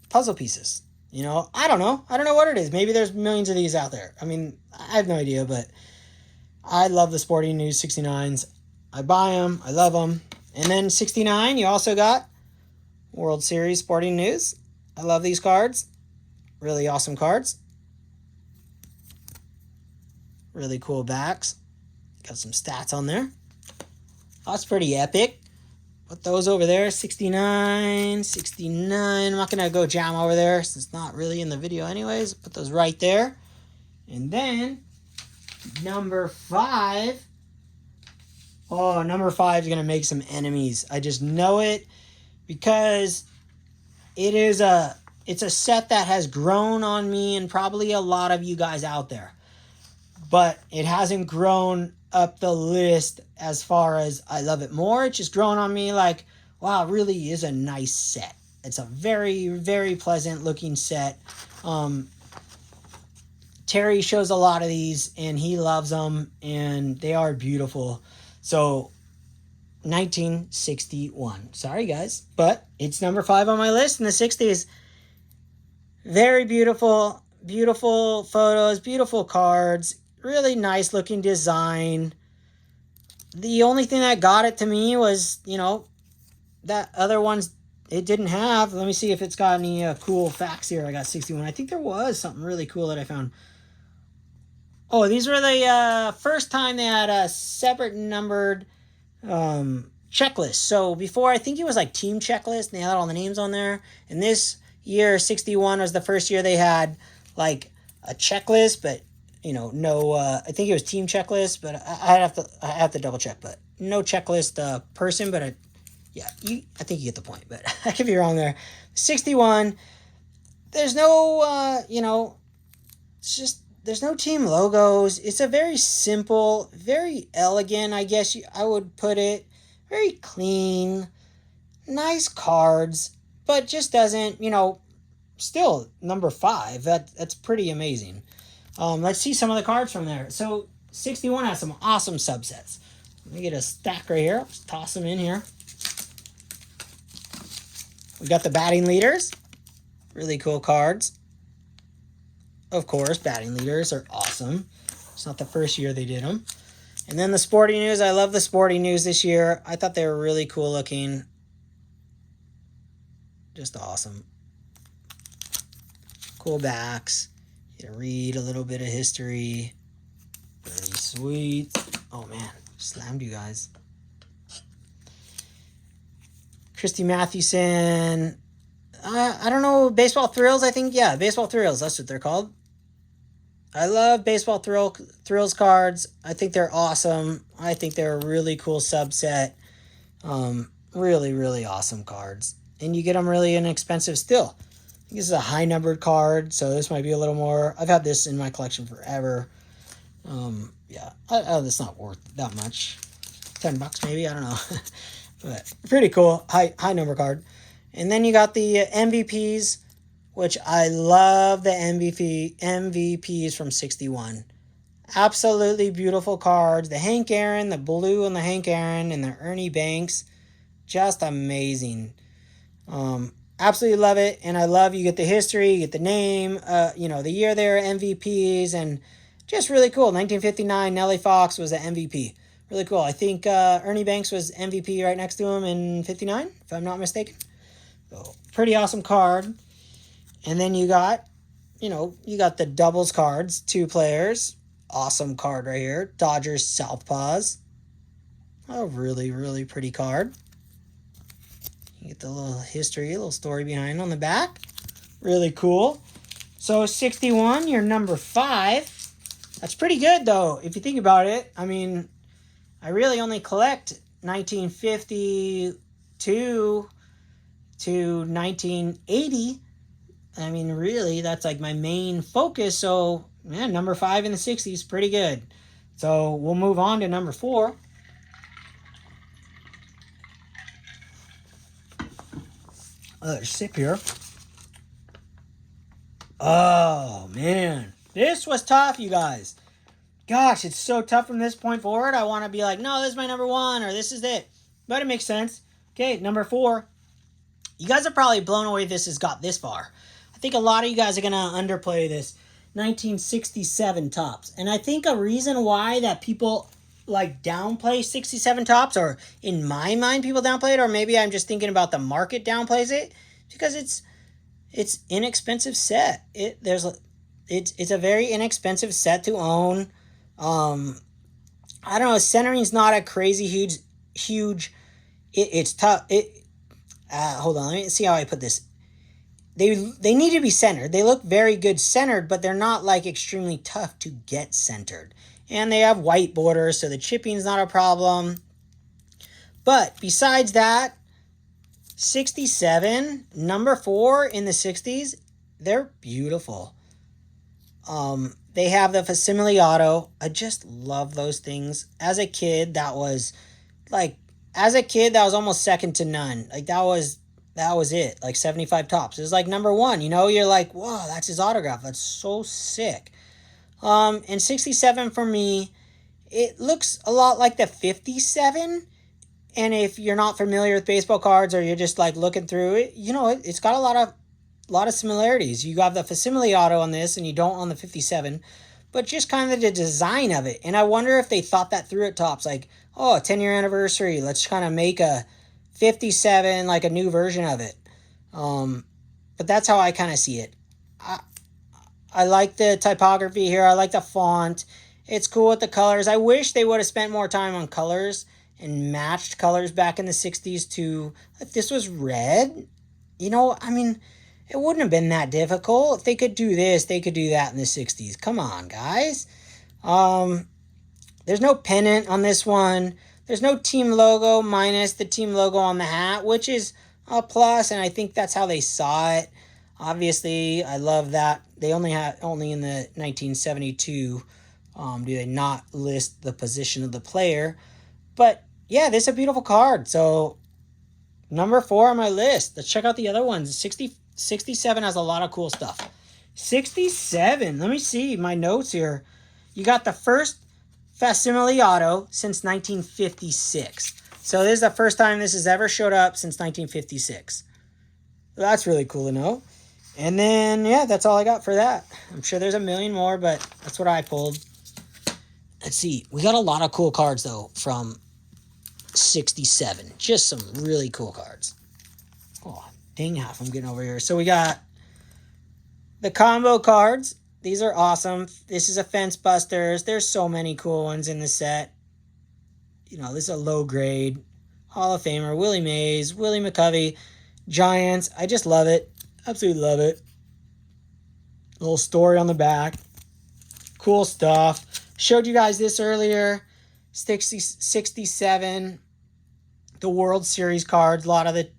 puzzle pieces. I don't know. I don't know what it is. Maybe there's millions of these out there. I mean, I have no idea, but I love the Sporting News 69s. I buy them. I love them. And then 69, you also got World Series Sporting News. I love these cards. Really awesome cards. Really cool backs. Got some stats on there. That's pretty epic. Put those over there. 69. I'm not going to go jam over there since it's not really in the video anyways. Put those right there. And then number 5. Oh, number 5 is going to make some enemies. I just know it because it's a set that has grown on me and probably a lot of you guys out there. But it hasn't grown up the list as far as I love it more. It's just grown on me wow, it really is a nice set. It's a very, very pleasant looking set. Terry shows a lot of these and he loves them and they are beautiful. So 1961. Sorry guys, but it's number 5 on my list in the 60s. Very beautiful, beautiful photos, beautiful cards. Really nice looking design. The only thing that got it to me was, that other ones it didn't have. Let me see if it's got any cool facts here. I got 61. I think there was something really cool that I found. Oh, these were the first time they had a separate numbered checklist. So before, I think it was team checklist, and they had all the names on there. And this year, 61, was the first year they had a checklist, but no, I think it was team checklist, but I have to double check, but no checklist person, but I think you get the point, but I could be wrong there. 61, there's no, there's no team logos. It's a very simple, very elegant, I guess I would put it, very clean, nice cards, but just doesn't, still number 5. That's pretty amazing. Let's see some of the cards from there. So 61 has some awesome subsets. Let me get a stack right here. Let's toss them in here. We got the batting leaders. Really cool cards. Of course, batting leaders are awesome. It's not the first year they did them. And then the Sporting News. I love the Sporting News this year. I thought they were really cool looking. Just awesome. Cool backs. You can read a little bit of history. Very sweet. Oh man, slammed you guys. Christy Mathewson. I don't know, Baseball Thrills, I think. Yeah, Baseball Thrills, that's what they're called. I love Baseball Thrills cards. I think they're awesome. I think they're a really cool subset. Really, really awesome cards. And you get them really inexpensive still. I think this is a high-numbered card, so this might be a little more. I've had this in my collection forever. Yeah, it's not worth that much. $10 maybe, I don't know. But pretty cool, high number card. And then you got the MVPs, which I love the MVPs from 61. Absolutely beautiful cards. The Hank Aaron, the blue on the Hank Aaron, and the Ernie Banks. Just amazing. Absolutely love it. And I love you get the history, you get the name, the year they were MVPs, and just really cool. 1959, Nellie Fox was the MVP. Really cool. I think Ernie Banks was MVP right next to him in 59, if I'm not mistaken. So, pretty awesome card. And then you got the doubles cards, 2 players. Awesome card right here. Dodgers Southpaws. A really, really pretty card. You get the little history, a little story behind on the back. Really cool. So 61, you're number 5. That's pretty good, though, if you think about it. I mean, I really only collect 1952 to 1980. I mean, really, that's like my main focus. So, man, number 5 in the 60s, pretty good. So we'll move on to number 4. Another sip here. Oh, man. This was tough, you guys. Gosh, it's so tough from this point forward. I want to be like, no, this is my number 1, or this is it. But it makes sense. Okay, number 4. You guys are probably blown away this has got this far. I think a lot of you guys are going to underplay this. 1967 tops. And I think a reason why that people like downplay 67 tops, or in my mind people downplay it, or maybe I'm just thinking about the market downplays it, because it's inexpensive set. It's a very inexpensive set to own. I don't know, centering's not a crazy huge it's tough. Hold on, let me see how I put this. They need to be centered. They look very good centered, but they're not like extremely tough to get centered. And they have white borders, so the chipping's not a problem. But besides that, 67, number 4 in the 60s, they're beautiful. They have the facsimile auto. I just love those things. As a kid, that was almost second to none. Like that was it. Like 75 tops. It was like number 1. You're like, whoa, that's his autograph. That's so sick. And 67 for me, it looks a lot like the 57. And if you're not familiar with baseball cards, or you're just like looking through it, it's got a lot of similarities. You got the facsimile auto on this, and you don't on the 57, but just kind of the design of it. And I wonder if they thought that through at Topps, like, 10-year anniversary, let's kind of make a 57, like a new version of it. But that's how I kind of see it. I like the typography here. I like the font. It's cool with the colors. I wish they would have spent more time on colors and matched colors back in the 60s too. If this was red, it wouldn't have been that difficult. If they could do this, they could do that in the 60s. Come on, guys. There's no pennant on this one. There's no team logo minus the team logo on the hat, which is a plus, and I think that's how they saw it. Obviously, I love that. They only in the 1972 do they not list the position of the player. But, yeah, this is a beautiful card. So, number 4 on my list. Let's check out the other ones. 67 has a lot of cool stuff. 67. Let me see my notes here. You got the first facsimile auto since 1956. So this is the first time this has ever showed up since 1956. That's really cool to know. And then, yeah, that's all I got for that. I'm sure there's a million more, but that's what I pulled. Let's see. We got a lot of cool cards, though, from 67. Just some really cool cards. Oh, dang half I'm getting over here. So we got the combo cards. These are awesome. This is a Fence Busters. There's so many cool ones in the set. This is a low grade. Hall of Famer, Willie Mays, William Mccovey, Giants. I just love it. Absolutely love it. Little story on the back. Cool stuff. Showed you guys this earlier. 67. The World Series cards. A lot of them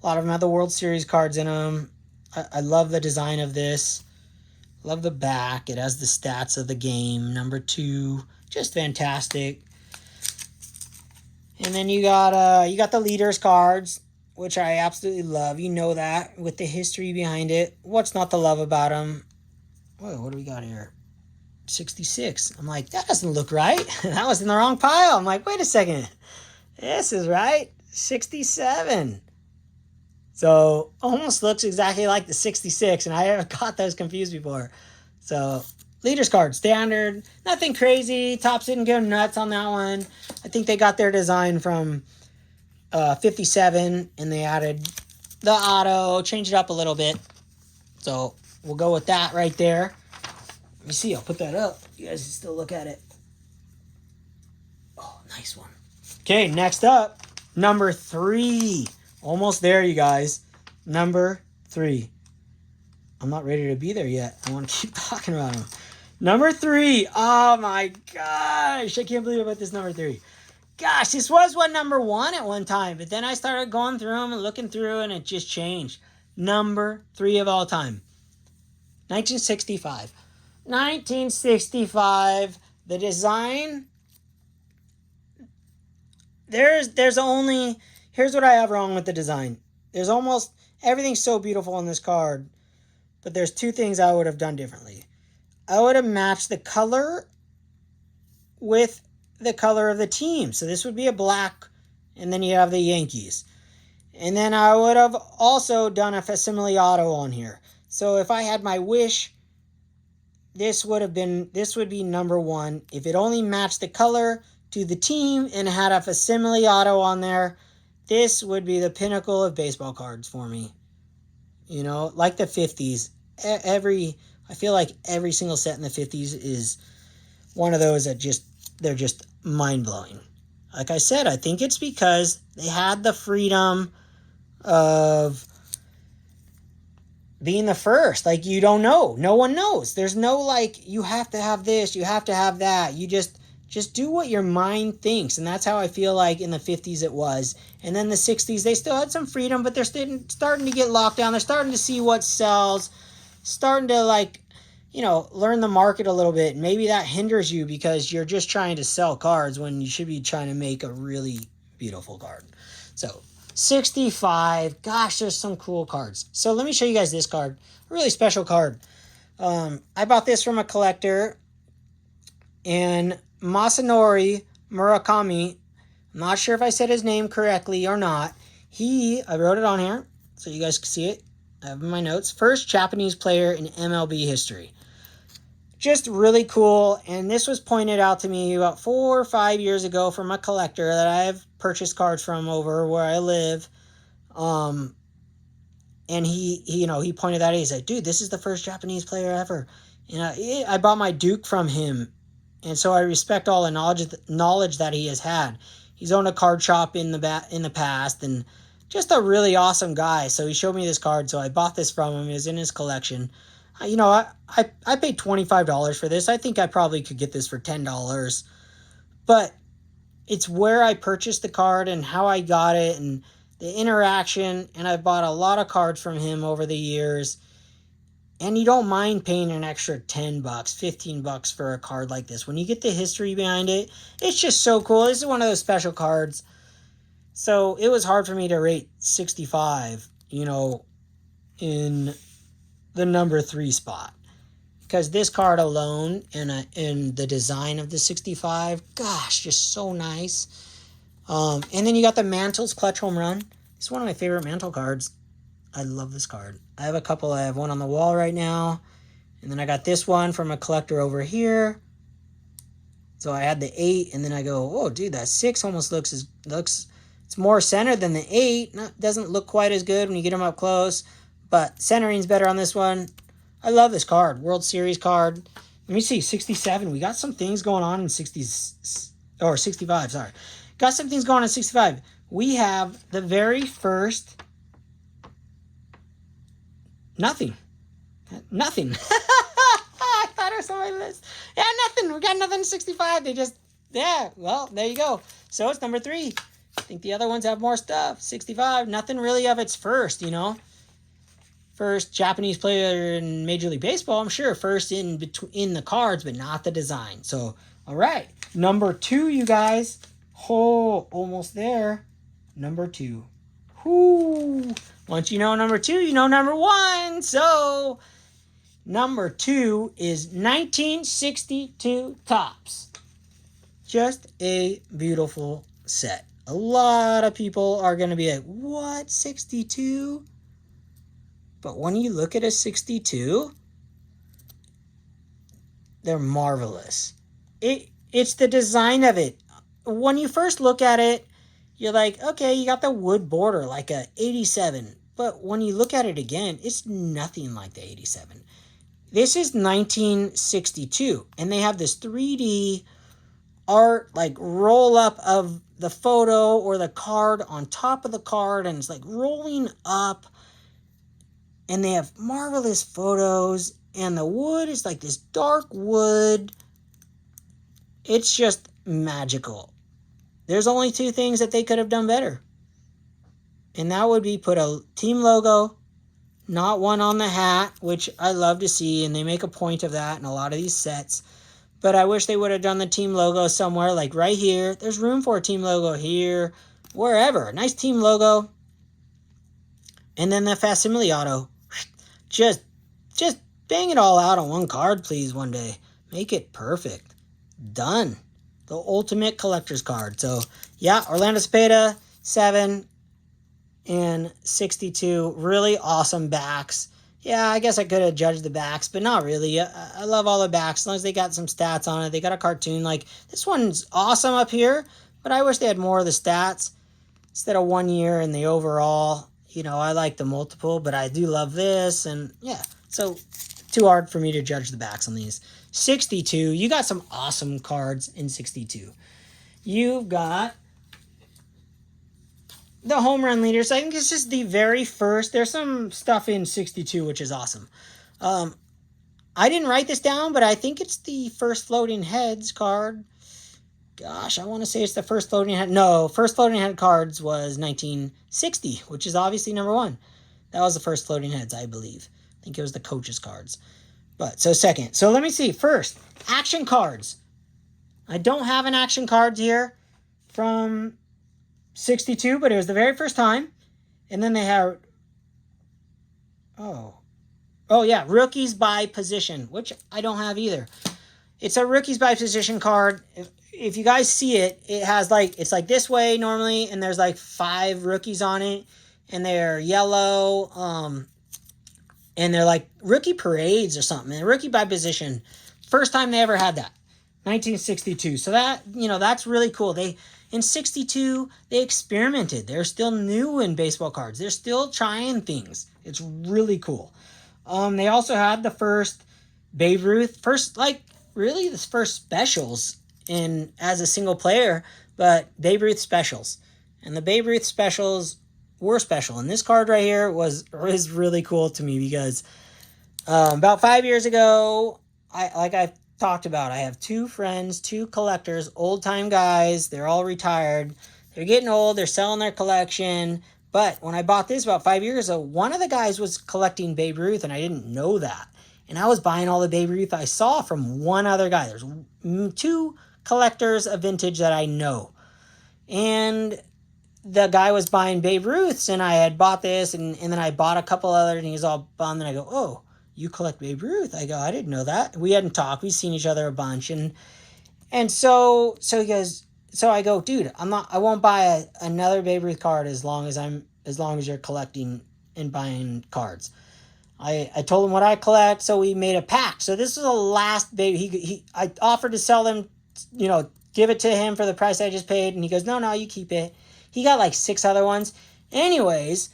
have the World Series cards in them. I love the design of this. Love the back. It has the stats of the game. Number 2. Just fantastic. And then you got the leaders cards, which I absolutely love. You know that with the history behind it. What's not to love about them? Whoa, what do we got here? 66. I'm like, that doesn't look right. That was in the wrong pile. I'm like, wait a second. This is right. 67. So almost looks exactly like the 66, and I haven't got those confused before. So leaders card, standard, nothing crazy. Topps didn't go nuts on that one. I think they got their design from 57, and they added the auto, changed it up a little bit. So we'll go with that right there. Let me see. I'll put that up. You guys can still look at it. Oh, nice one. Okay, next up, number 3. Almost there, you guys. Number 3. I'm not ready to be there yet. I want to keep talking about him. Number 3. Oh, my gosh. I can't believe I put this number 3. Gosh, this was number 1 at one time. But then I started going through them and looking through, and it just changed. Number 3 of all time. 1965. 1965. The design. There's only... Here's what I have wrong with the design. There's almost... Everything's so beautiful on this card. But there's 2 things I would have done differently. I would have matched the color with the color of the team. So this would be a black, and then you have the Yankees. And then I would have also done a facsimile auto on here. So if I had my wish, this would be number 1. If it only matched the color to the team and had a facsimile auto on there, this would be the pinnacle of baseball cards for me. You know, like the 50s. I feel like every single set in the 50s is one of those that they're just mind-blowing. Like I said, I think it's because they had the freedom of being the first. Like, you don't know. No one knows. There's no, like, you have to have this, you have to have that. You just do what your mind thinks. And that's how I feel like in the 50s it was. And then the 60s, they still had some freedom, but they're starting to get locked down. They're starting to see what sells. Starting to, like, you know, learn the market a little bit. Maybe that hinders you because you're just trying to sell cards when you should be trying to make a really beautiful card. So 65. Gosh, there's some cool cards. So let me show you guys this card. A really special card. I bought this from a collector. And Masanori Murakami, I'm not sure if I said his name correctly or not. I wrote it on here so you guys can see it. I have in my notes. First Japanese player in MLB history. Just really cool. And this was pointed out to me about 4 or 5 years ago from a collector that I have purchased cards from over where I live. And he pointed that out. He's like, dude, this is the first Japanese player ever. And I bought my Duke from him. And so I respect all the knowledge that he has had. He's owned a card shop in the past, and just a really awesome guy. So he showed me this card, so I bought this from him. It was in his collection. I paid $25 for this. I think I probably could get this for $10. But it's where I purchased the card and how I got it and the interaction. And I've bought a lot of cards from him over the years. And you don't mind paying an extra $10, $15 for a card like this. When you get the history behind it, it's just so cool. This is one of those special cards. So it was hard for me to rate 65, in the number 3 spot. Because this card alone and the design of the 65, gosh, just so nice. And then you got the Mantels Clutch Home Run. It's one of my favorite Mantle cards. I love this card. I have a couple. I have one on the wall right now. And then I got this one from a collector over here. So I had the 8, and then I go, oh, dude, that 6 almost looks it's more centered than the 8. Doesn't look quite as good when you get them up close. But centering's better on this one. I love this card. World Series card. Let me see, 67. We got some things going on in 60s, or 65, sorry. Got some things going on in 65. we have the very first nothing. Nothing. I thought it was on my list. Yeah, nothing. We got nothing 65. They just, yeah, well, there you go. So it's number 3. I think the other ones have more stuff. 65, nothing really of its first, you know. First Japanese player in Major League Baseball, I'm sure. First in the cards, but not the design. So, all right. Number 2, you guys. Oh, almost there. Number 2. Whoo. Once you know number 2, you know number 1. So, number 2 is 1962 Topps. Just a beautiful set. A lot of people are going to be like, what, 62? But when you look at a 62, they're marvelous. It's the design of it. When you first look at it, you're like, okay, you got the wood border like a 87. But when you look at it again, it's nothing like the 87. This is 1962, and they have this 3D art, like roll up of the photo or the card on top of the card, and it's like rolling up, and they have marvelous photos, and the wood is like this dark wood. It's just magical. There's only 2 things that they could have done better, and that would be put a team logo, not one on the hat, which I love to see, and they make a point of that in a lot of these sets. But I wish they would have done the team logo somewhere, like right here. There's room for a team logo here, wherever. Nice team logo. And then the facsimile auto. Just bang it all out on one card, please, one day. Make it perfect. Done. The ultimate collector's card. So, yeah, Orlando Cepeda, 7 and 62. Really awesome backs. Yeah, I guess I could have judged the backs, but not really. I love all the backs, as long as they got some stats on it. They got a cartoon. Like, this one's awesome up here, but I wish they had more of the stats instead of 1 year and the overall. You know, I like the multiple, but I do love this. And, yeah, so too hard for me to judge the backs on these. 62, you got some awesome cards in 62. You've got the home run leaders. I think this is the very first. There's some stuff in 62, which is awesome. I didn't write this down, but I think it's the first floating heads card. Gosh, I want to say it's the first floating head. No, first floating head cards was 1960, which is obviously number 1. That was the first floating heads, I believe. I think it was the coaches cards. But, so second. So let me see. First, action cards. I don't have an action cards here from 62, but it was the very first time. And then they have, oh yeah, rookies by position, which I don't have either. It's a rookies by position card. If you guys see it, it has like, it's like this way normally, and there's like 5 rookies on it, and they're yellow, and they're like rookie parades or something. And rookie by position, first time they ever had that, 1962. So that, you know, that's really cool. In 62, they experimented. They're still new in baseball cards. They're still trying things. It's really cool. They also had the first Babe Ruth, the first specials as a single player, but Babe Ruth specials. And the Babe Ruth specials were special. And this card right here is really cool to me because about 5 years ago, I talked about, I have 2 friends, 2 collectors, old time guys. They're all retired. They're getting old. They're selling their collection. But when I bought this about 5 years ago, one of the guys was collecting Babe Ruth, and I didn't know that. And I was buying all the Babe Ruth I saw from one other guy. There's 2 collectors of vintage that I know. And the guy was buying Babe Ruths, and I had bought this, and then I bought a couple others, and he was all bummed. And I go, oh, you collect Babe Ruth? I go, I didn't know that. We hadn't talked. We'd seen each other a bunch. And so he goes, so I go, dude, I won't buy another Babe Ruth card as long as you're collecting and buying cards. I told him what I collect, so we made a pact. So this is the last Babe. I offered to sell them, you know, give it to him for the price I just paid, and he goes, no, you keep it. He got like 6 other ones. Anyways,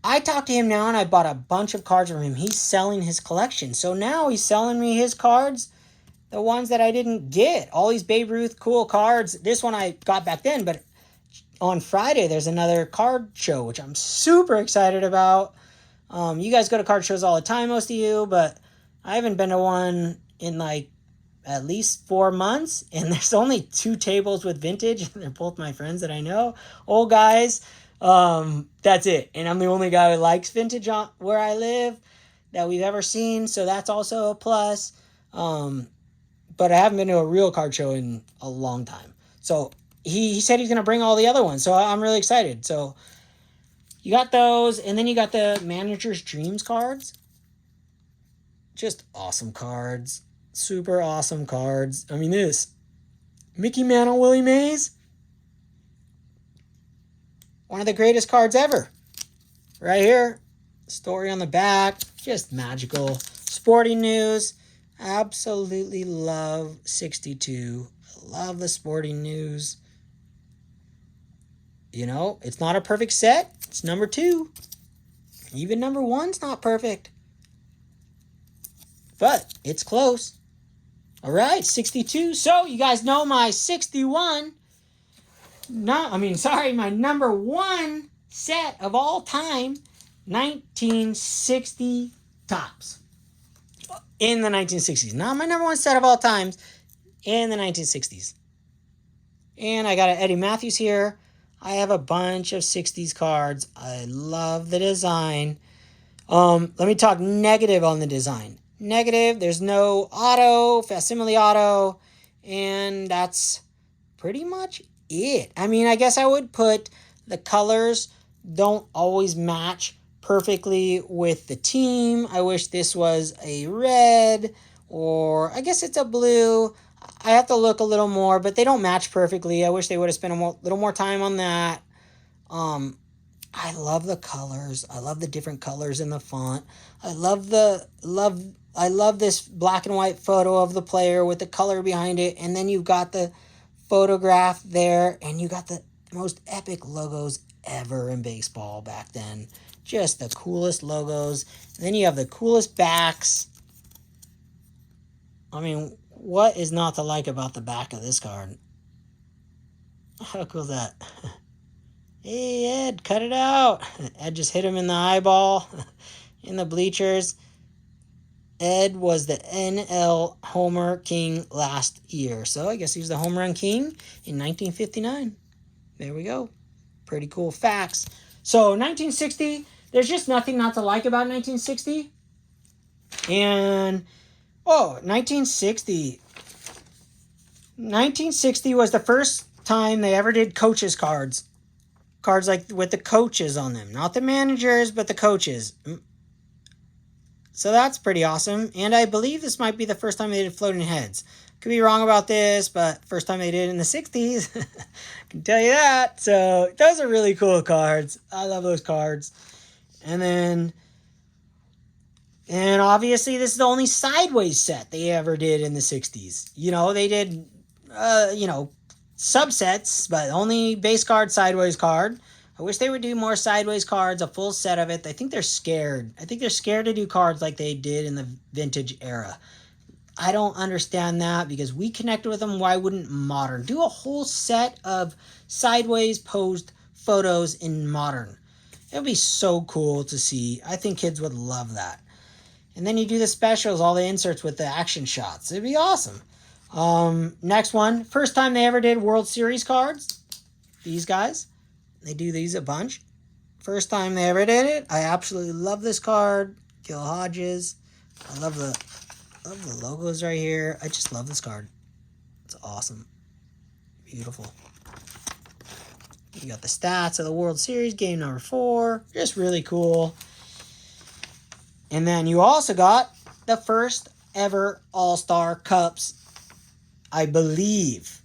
I talked to him now, and I bought a bunch of cards from him. He's selling his collection. So now he's selling me his cards, the ones that I didn't get. All these Babe Ruth cool cards. This one I got back then, but on Friday, there's another card show, which I'm super excited about. You guys go to card shows all the time, most of you, but I haven't been to one in like at least 4 months, and there's only 2 tables with vintage, and they're both my friends that I know, old guys. That's it, and I'm the only guy who likes vintage where I live that we've ever seen, so that's also a plus. But I haven't been to a real card show in a long time. So he said he's going to bring all the other ones, so I'm really excited. So you got those, and then you got the Manager's Dreams cards. Just awesome cards. Super awesome cards. I mean, this Mickey Mantle, Willie Mays. One of the greatest cards ever. Right here. Story on the back. Just magical. Sporting news. Absolutely love 62. Love the sporting news. You know, it's not a perfect set. It's number 2. Even number 1's not perfect. But it's close. All right, 62. So you guys know my 61. My number 1 set of all time, 1960 tops. In the 1960s. Not my number 1 set of all times, in the 1960s. And I got an Eddie Matthews here. I have a bunch of 60s cards. I love the design. Let me talk negative on the design. Negative, there's no auto, facsimile auto, and that's pretty much it. I mean, I guess I would put the colors don't always match perfectly with the team. I wish this was a red, or I guess it's a blue. I have to look a little more, but they don't match perfectly. I wish they would have spent a little more time on that. I love the colors. I love the different colors in the font. I love this black and white photo of the player with the color behind it, and then you've got the photograph there, and you got the most epic logos ever in baseball back then. Just the coolest logos. And then you have the coolest backs. I mean, what is not to like about the back of this card? How cool is that? Hey, Ed, cut it out. Ed just hit him in the eyeball in the bleachers. Ed was the NL Homer King last year. So I guess he was the home run king in 1959. There we go. Pretty cool facts. So 1960, there's just nothing not to like about 1960. And, 1960. 1960 was the first time they ever did coaches cards. Cards like with the coaches on them. Not the managers, but the coaches. So that's pretty awesome. And I believe this might be the first time they did floating heads. Could be wrong about this, but first time they did it in the 60s. I can tell you that. So those are really cool cards. I love those cards. And obviously this is the only sideways set they ever did in the 60s. You know, they did, subsets, but only base card, sideways card. I wish they would do more sideways cards, a full set of it. I think they're scared. I think they're scared to do cards like they did in the vintage era. I don't understand that because we connected with them. Why wouldn't modern? Do a whole set of sideways posed photos in modern. It would be so cool to see. I think kids would love that. And then you do the specials, all the inserts with the action shots. It'd be awesome. Next one. First time they ever did World Series cards. These guys. They do these a bunch. First time they ever did it. I absolutely love this card. Gil Hodges. I love the logos right here. I just love this card. It's awesome. Beautiful. You got the stats of the World Series, game number 4. Just really cool. And then you also got the first ever All-Star Cups, I believe.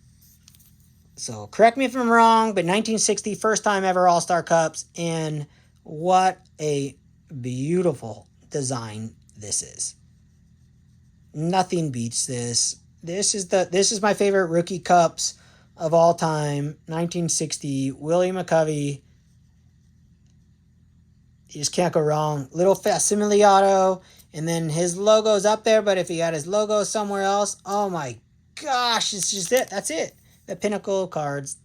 So correct me if I'm wrong, but 1960, first time ever All-Star Cups. And what a beautiful design this is. Nothing beats this. This is my favorite rookie cups of all time. 1960, William Mccovey. You just can't go wrong. Little facsimile auto, and then his logo's up there, but if he had his logo somewhere else, oh my gosh, it's just it. That's it. The pinnacle of cards.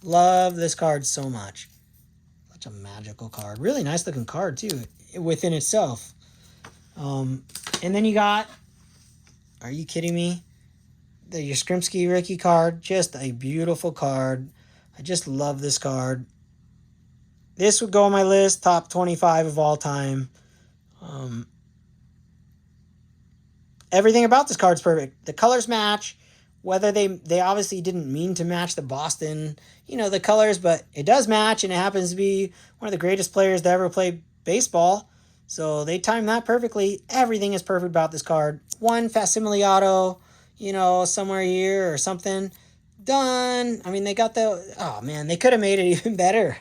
Love this card so much. Such a magical card. Really nice looking card too within itself. And then you got, are you kidding me? The Yastrzemski rookie card. Just a beautiful card. I just love this card. This would go on my list, top 25 of all time. Everything about this card's perfect. The colors match. Whether they obviously didn't mean to match the Boston, the colors, but it does match, and it happens to be one of the greatest players to ever play baseball. So they timed that perfectly. Everything is perfect about this card. One facsimile auto, somewhere here or something. Done. I mean, they got oh man, they could have made it even better.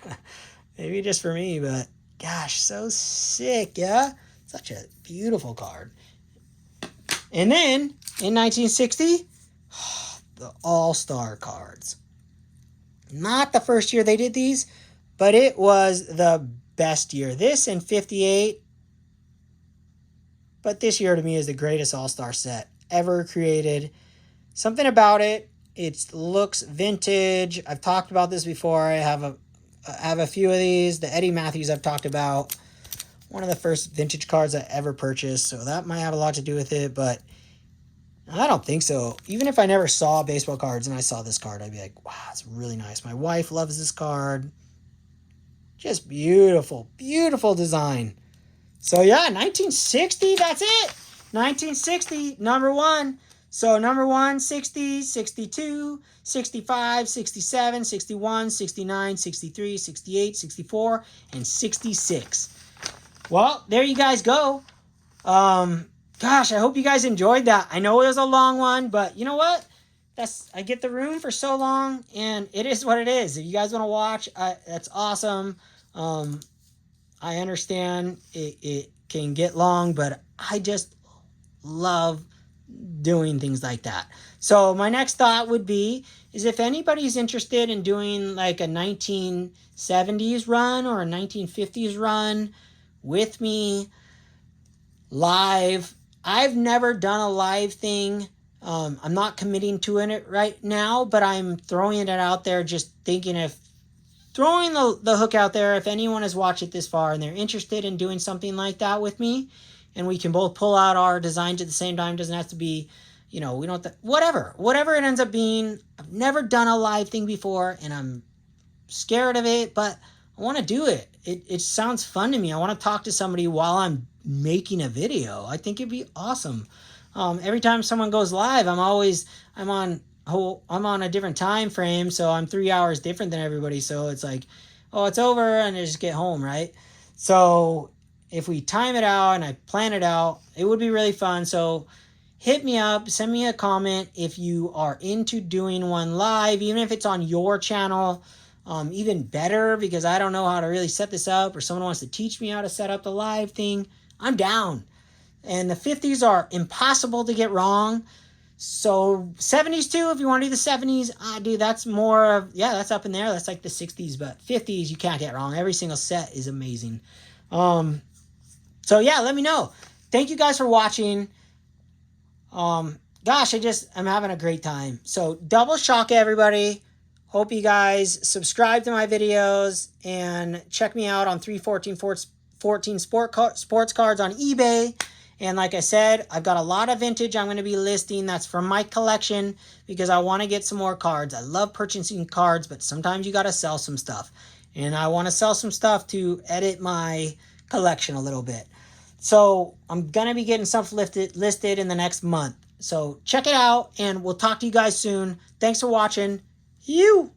Maybe just for me, but gosh, so sick, yeah? Such a beautiful card. And then, in 1960, the All-Star cards. Not the first year they did these, but it was the best year. This and 58, but this year to me is the greatest All-Star set ever created. Something about it, it looks vintage. I've talked about this before. I have a few of these. The Eddie Matthews I've talked about. One of the first vintage cards I ever purchased, so that might have a lot to do with it, but I don't think so. Even if I never saw baseball cards and I saw this card, I'd be like, wow, it's really nice. My wife loves this card. Just beautiful, beautiful design. So yeah, 1960, that's it. 1960, number one. So number one, 60, 62, 65, 67, 61, 69, 63, 68, 64, and 66. Well, there you guys go. Gosh, I hope you guys enjoyed that. I know it was a long one, but you know what? I get the room for so long, and it is what it is. If you guys want to watch, that's awesome. I understand it can get long, but I just love doing things like that. So my next thought would be, is if anybody's interested in doing like a 1970s run or a 1950s run with me live. I've never done a live thing. I'm not committing to it right now, but I'm throwing it out there, just thinking of throwing the hook out there. If anyone has watched it this far and they're interested in doing something like that with me, and we can both pull out our designs at the same time. Doesn't have to be, we don't, whatever it ends up being. I've never done a live thing before, and I'm scared of it, but I want to do it. It sounds fun to me. I want to talk to somebody while I'm making a video. I think it'd be awesome. Every time someone goes live, I'm on a different time frame, so I'm 3 hours different than everybody. So it's like, oh, it's over, and I just get home, right? So if we time it out and I plan it out, it would be really fun. So hit me up, send me a comment if you are into doing one live, even if it's on your channel. Even better, because I don't know how to really set this up, or someone wants to teach me how to set up the live thing. I'm down. And the 50s are impossible to get wrong. So 70s too, if you want to do the 70s, dude, that's more of, that's up in there. That's like the 60s, but 50s you can't get wrong. Every single set is amazing. So yeah, let me know. Thank you guys for watching. Gosh, I'm having a great time. So double shock everybody. Hope you guys subscribe to my videos and check me out on 314 sports cards on eBay. And like I said, I've got a lot of vintage I'm going to be listing. That's from my collection because I want to get some more cards. I love purchasing cards, but sometimes you got to sell some stuff. And I want to sell some stuff to edit my collection a little bit. So I'm going to be getting stuff listed in the next month. So check it out, and we'll talk to you guys soon. Thanks for watching. You.